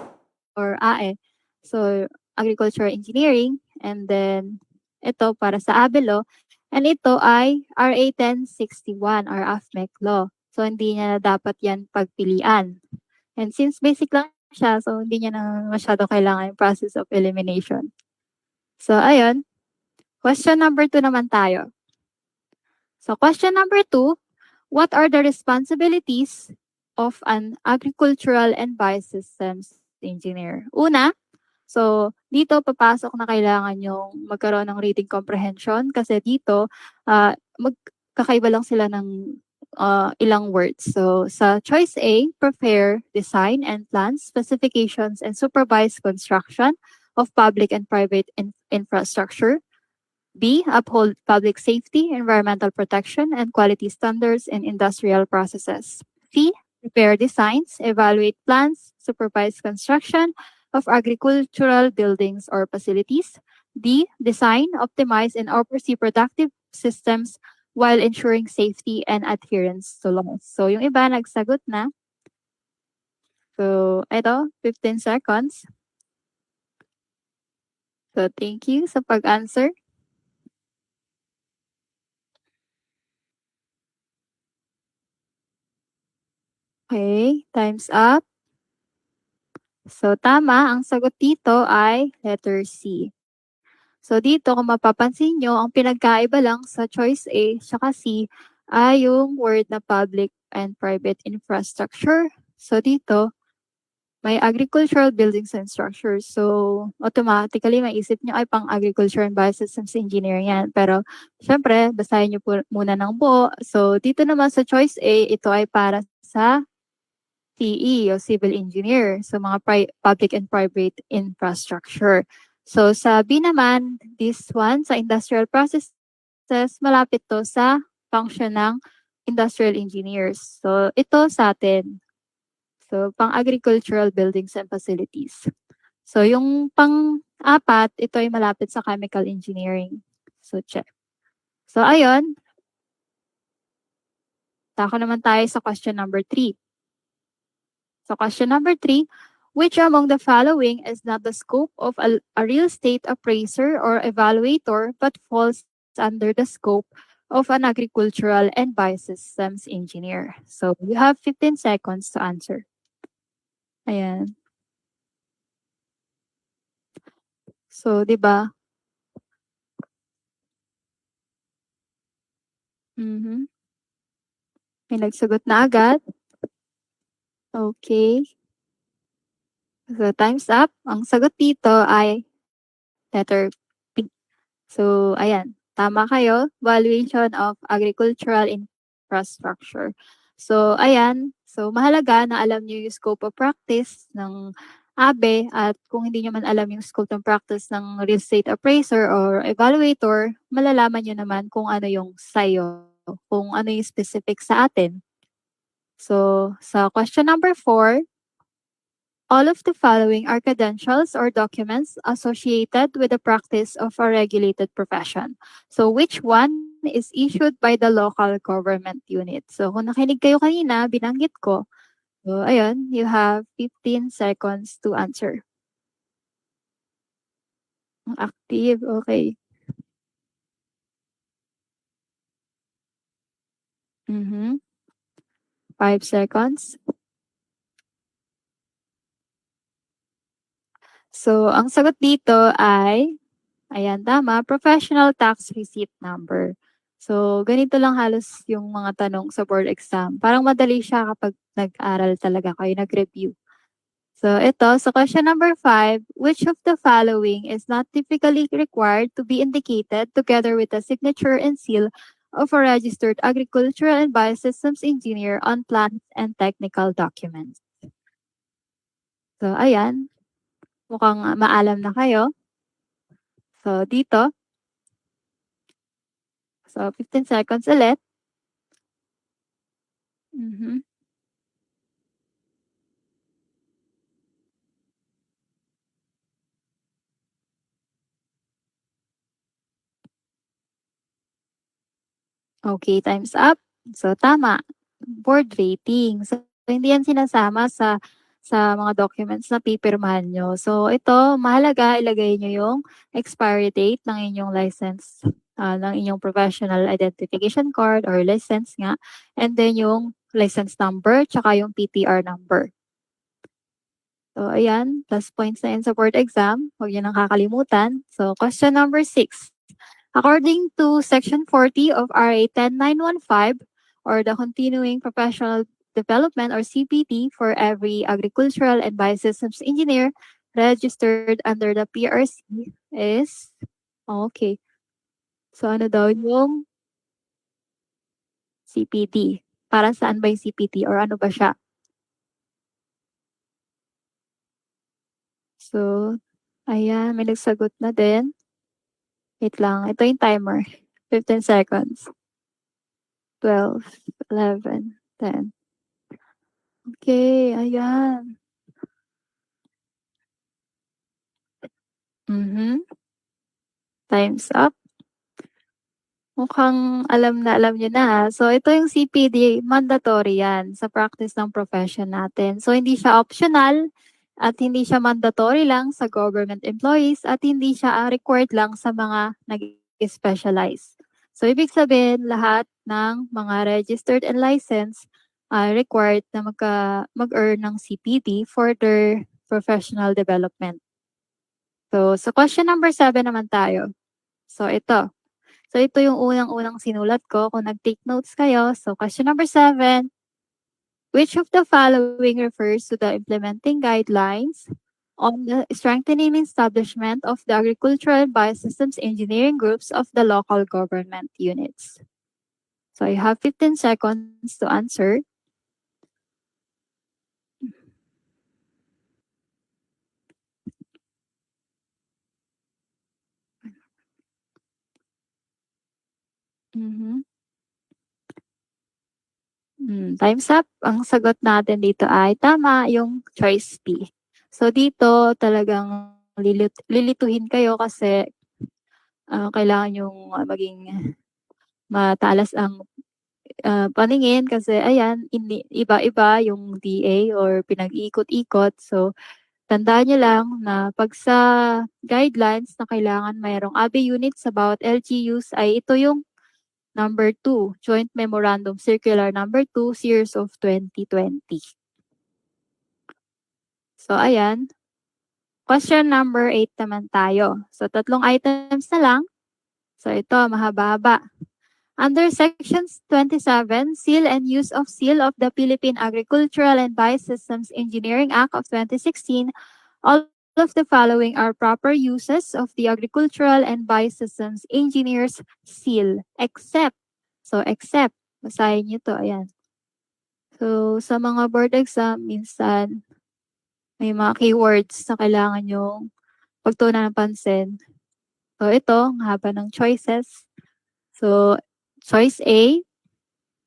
Speaker 2: or AE. So, Agriculture Engineering and then ito para sa ABE Law and ito ay RA 1061 or AFMEC Law. So, hindi niya dapat yan pagpilian. And since basic lang siya, so hindi niya na masyado kailangan yung process of elimination. So, ayun. Question number 2 naman tayo. So, question number 2, what are the responsibilities of an agricultural and biosystems engineer? Una, so dito papasok na kailangan yung magkaroon ng reading comprehension kasi dito magkakaiba lang sila ng ilang words. So sa choice A, prepare, design and plan specifications and supervise construction of public and private infrastructure. B, uphold public safety, environmental protection, and quality standards in industrial processes. C, prepare designs, evaluate plans, supervise construction of agricultural buildings or facilities. D, design, optimize, and oversee productive systems while ensuring safety and adherence to laws. So, yung iba nagsagot na. So, ito, 15 seconds. So, thank you sa pag-answer. Okay, time's up. So, tama. Ang sagot dito ay letter C. So, dito kung mapapansin nyo, ang pinagkaiba lang sa choice A at C ay yung word na public and private infrastructure. So, dito, may agricultural buildings and structures. So, automatically, maisip nyo ay pang agriculture and biosystems engineering yan. Pero, syempre, basahin nyo po muna ng buo. So, dito naman sa choice A, ito ay para sa PE o civil engineer, so mga public and private infrastructure. So sa B naman, this one sa industrial processes, malapit to sa function ng industrial engineers. So ito sa atin. So pang agricultural buildings and facilities. So yung pang-apat, ito ay malapit sa chemical engineering. So check. So ayun. Tako naman tayo sa question number 3. So question number 3, which among the following is not the scope of a real estate appraiser or evaluator but falls under the scope of an agricultural and biosystems engineer? So you have 15 seconds to answer. Ayan. So, di ba? May nagsagot na agad. Okay. So, time's up. Ang sagot dito ay letter P. So, ayan. Tama kayo. Valuation of agricultural infrastructure. So, ayan. So, mahalaga na alam niyo yung scope of practice ng ABE at kung hindi niyo man alam yung scope of practice ng real estate appraiser or evaluator, malalaman niyo naman kung ano yung sayo, kung ano yung specific sa atin. So, sa question number 4, all of the following are credentials or documents associated with the practice of a regulated profession. So, which one is issued by the local government unit? So, kung nakinig kayo kanina, binanggit ko. So, ayun, you have 15 seconds to answer. Active, okay. 5 seconds. So, ang sagot dito ay, ayan, tama, professional tax receipt number. So, ganito lang halos yung mga tanong sa board exam. Parang madali siya kapag nag-aral talaga kayo, nag-review. So, ito, sa question number 5, which of the following is not typically required to be indicated together with a signature and seal of a registered agricultural and biosystems engineer on plans and technical documents? So, ayan. Mukhang maalam na kayo. So, dito. So, 15 seconds ulit. Mhm. Okay, time's up. So, tama. Board rating. So, hindi yan sinasama sa mga documents na pipirmahan nyo. So, ito, mahalaga ilagay nyo yung expiry date ng inyong license, ng inyong professional identification card or license nga. And then yung license number, tsaka yung PTR number. So, ayan, plus points na yun sa board exam. Huwag nyo nang kakalimutan. So, question number 6. According to Section 40 of RA 10915, or the Continuing Professional Development or CPT for every agricultural and biosystems engineer registered under the PRC is, okay. So, ano daw yung CPT? Para saan ba yung CPT or ano ba siya? So, ayan, may nagsagot na din. Wait lang, ito yung timer. 15 seconds. 12, 11, 10. Okay, ayan. Mhm. Time's up. Mukhang alam na alam niyo na, ha. So, ito yung CPD, mandatory yan sa practice ng profession natin. So, hindi siya optional at hindi siya mandatory lang sa government employees at hindi siya required lang sa mga nag-specialize. So, ibig sabihin, lahat ng mga registered and licensed required na mag-earn ng CPD for their professional development. So, sa question number 7 naman tayo. So, ito. So, ito yung unang-unang sinulat ko kung nag-take notes kayo. So, question number 7. Which of the following refers to the implementing guidelines on the strengthening and establishment of the agricultural and biosystems engineering groups of the local government units? So, you have 15 seconds to answer. Mhm. Time's up. Ang sagot natin dito ay tama, yung choice B. So, dito talagang lilituhin kayo kasi kailangan yung maging matalas ang paningin kasi ayan, iba-iba yung DA or pinag-iikot-ikot. So, tandaan niyo lang na 'pag sa guidelines na kailangan mayroong ABE units sa bawat LGUs ay ito yung number 2, Joint Memorandum Circular number 2, Series of 2020. So, ayan. Question number 8 naman tayo. So, 3 items na lang. So, ito mahaba-haba. Under Sections 27, Seal and Use of Seal of the Philippine Agricultural and Biosystems Engineering Act of 2016, all of the following are proper uses of the Agricultural and Biosystems Engineers Seal, except, basahin niyo to, ayan. So, sa mga board exam, minsan, may mga keywords na kailangan yung pagtuunan ng pansin. So, ito, ang haba ng choices. So, choice A,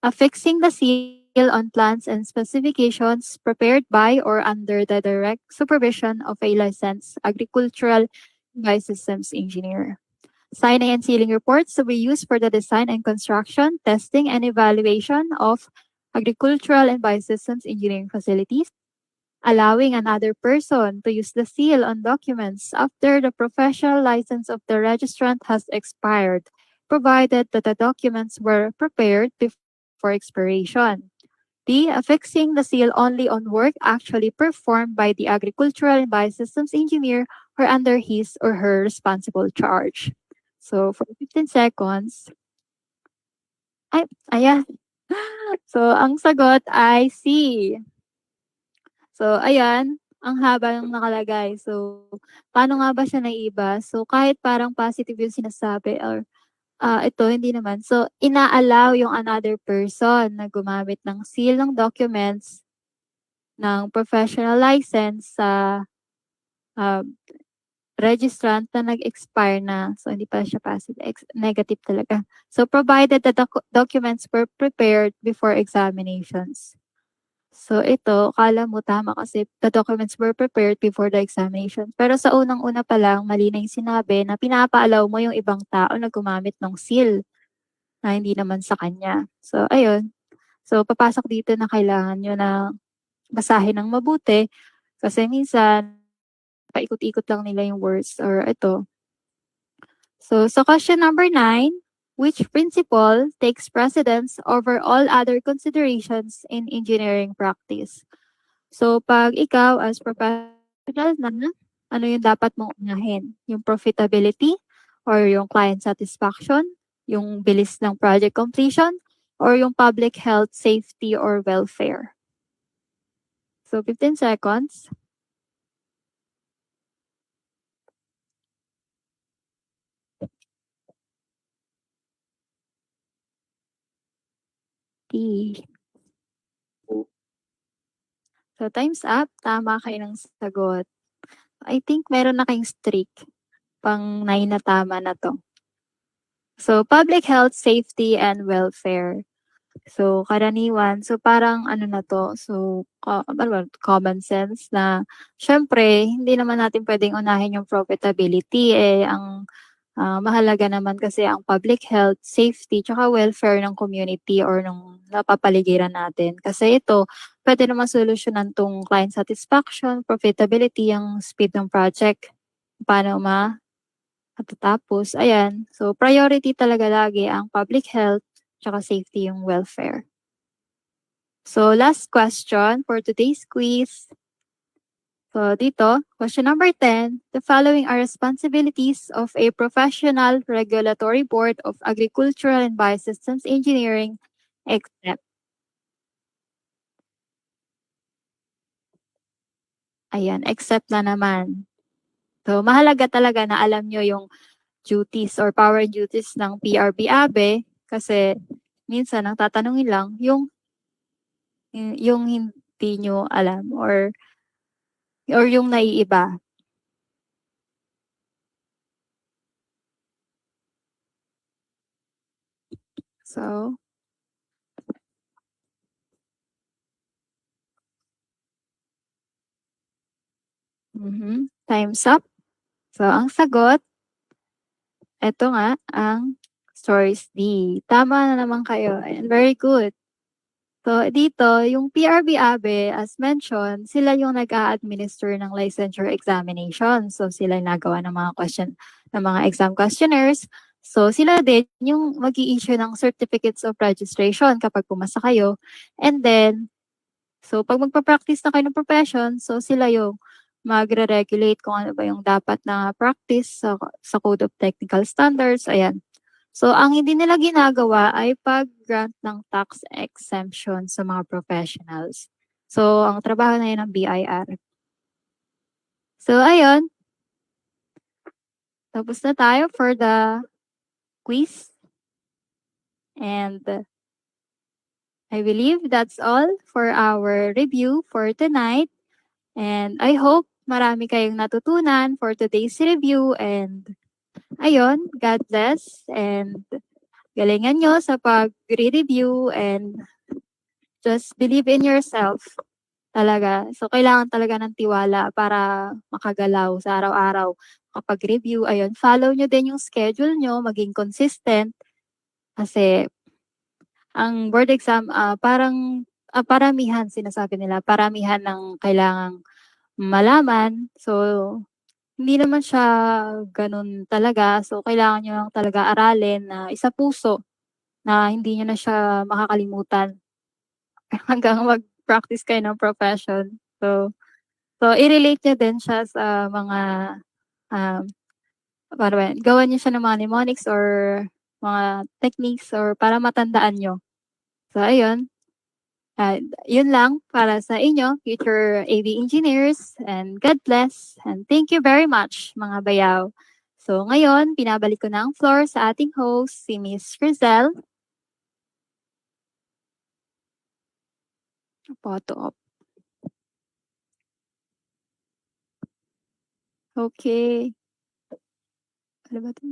Speaker 2: affixing the seal on plans and specifications prepared by or under the direct supervision of a licensed agricultural biosystems engineer. Signing and sealing reports to be used for the design and construction, testing, and evaluation of agricultural and biosystems engineering facilities. Allowing another person to use the seal on documents after the professional license of the registrant has expired, provided that the documents were prepared before expiration. D. Affixing the seal only on work actually performed by the agricultural and biosystems engineer or under his or her responsible charge. So, for 15 seconds, ayan. So, ang sagot ay C. So, ayan, ang haba ng nakalagay. So, paano nga ba siya naiiba? So, kahit parang positive yung sinasabi or ito hindi naman. So, ina-allow yung another person na gumamit ng seal ng documents ng professional license sa uh, registrant na nag-expire na. So, hindi pa siya positive. Negative talaga. So, provided the documents were prepared before examinations. So, ito, kala mo tama kasi the documents were prepared before the examination. Pero sa unang-una pa lang, mali na yung sinabi na pinapaalaw mo yung ibang tao na gumamit ng seal na hindi naman sa kanya. So, ayun. So, papasok dito na kailangan nyo na basahin ng mabuti kasi minsan paikot-ikot lang nila yung words or ito. So, sa question number 9, which principle takes precedence over all other considerations in engineering practice? So, pag ikaw as professional na, ano yung dapat mong unahin? Yung profitability or yung client satisfaction, yung bilis ng project completion, or yung public health, safety, or welfare? So, 15 seconds. T. So, time's up. Tama kayo ng sagot. I think meron na kayong streak. Pang 9 na tama na to. So, public health, safety, and welfare. So, karaniwan. So, parang ano na to. So, ano ba, common sense na syempre, hindi naman natin pwedeng unahin yung profitability. Ang mahalaga naman kasi ang public health, safety, tsaka welfare ng community or ng napapaligiran natin. Kasi ito, pwede naman solusyonan tong client satisfaction, profitability, ang speed ng project, paano matatapos. Ayan. So, priority talaga lagi ang public health, tsaka safety yung welfare. So, last question for today's quiz. So, dito, question number 10. The following are responsibilities of a professional regulatory board of agricultural and biosystems engineering, except, ayan, except na naman. So, mahalaga talaga na alam nyo yung duties or power and duties ng PRB-ABE kasi minsan ang tatanungin lang yung hindi nyo alam or yung naiiba. So, time's up. So, ang sagot, eto nga, ang source D. Tama na naman kayo. Ayan, very good. So, dito, yung PRB-ABE, as mentioned, sila yung nag-a-administer ng licensure examination. So, sila yung nagawa ng mga ng mga exam questionnaires. So, sila din yung mag issue ng certificates of registration kapag pumasa kayo. And then, so pag magpa-practice na kayo ng profession, so sila yung magre-regulate kung ano ba yung dapat na practice sa Code of Technical Standards. Ayan. So, ang hindi nila ginagawa ay pag-grant ng tax exemption sa mga professionals. So, ang trabaho na yun ng BIR. So, ayun. Tapos na tayo for the quiz. And I believe that's all for our review for tonight. And I hope marami kayong natutunan for today's review. And ayun, God bless. And galingan nyo sa pag-review and just believe in yourself talaga. So, kailangan talaga ng tiwala para makagalaw sa araw-araw. Kapag review, ayun, follow nyo din yung schedule nyo, maging consistent. Kasi, ang board exam, paramihan, sinasabi nila, paramihan ng kailangang malaman. So, hindi naman siya ganun talaga. So, kailangan nyo lang talaga aralin na isa puso na hindi nyo na siya makakalimutan hanggang mag-practice kayo ng profession. So i-relate niyo din siya sa mga, um, paano ba yan, gawan niyo siya ng mga mnemonics or mga techniques or para matandaan niyo. So ayun, yun lang para sa inyo, future AV engineers, and God bless, and thank you very much mga bayaw. So ngayon, pinabalik ko na ang floor sa ating host, si Miss Rizel. Photo op. Okay. Ano ba 'to?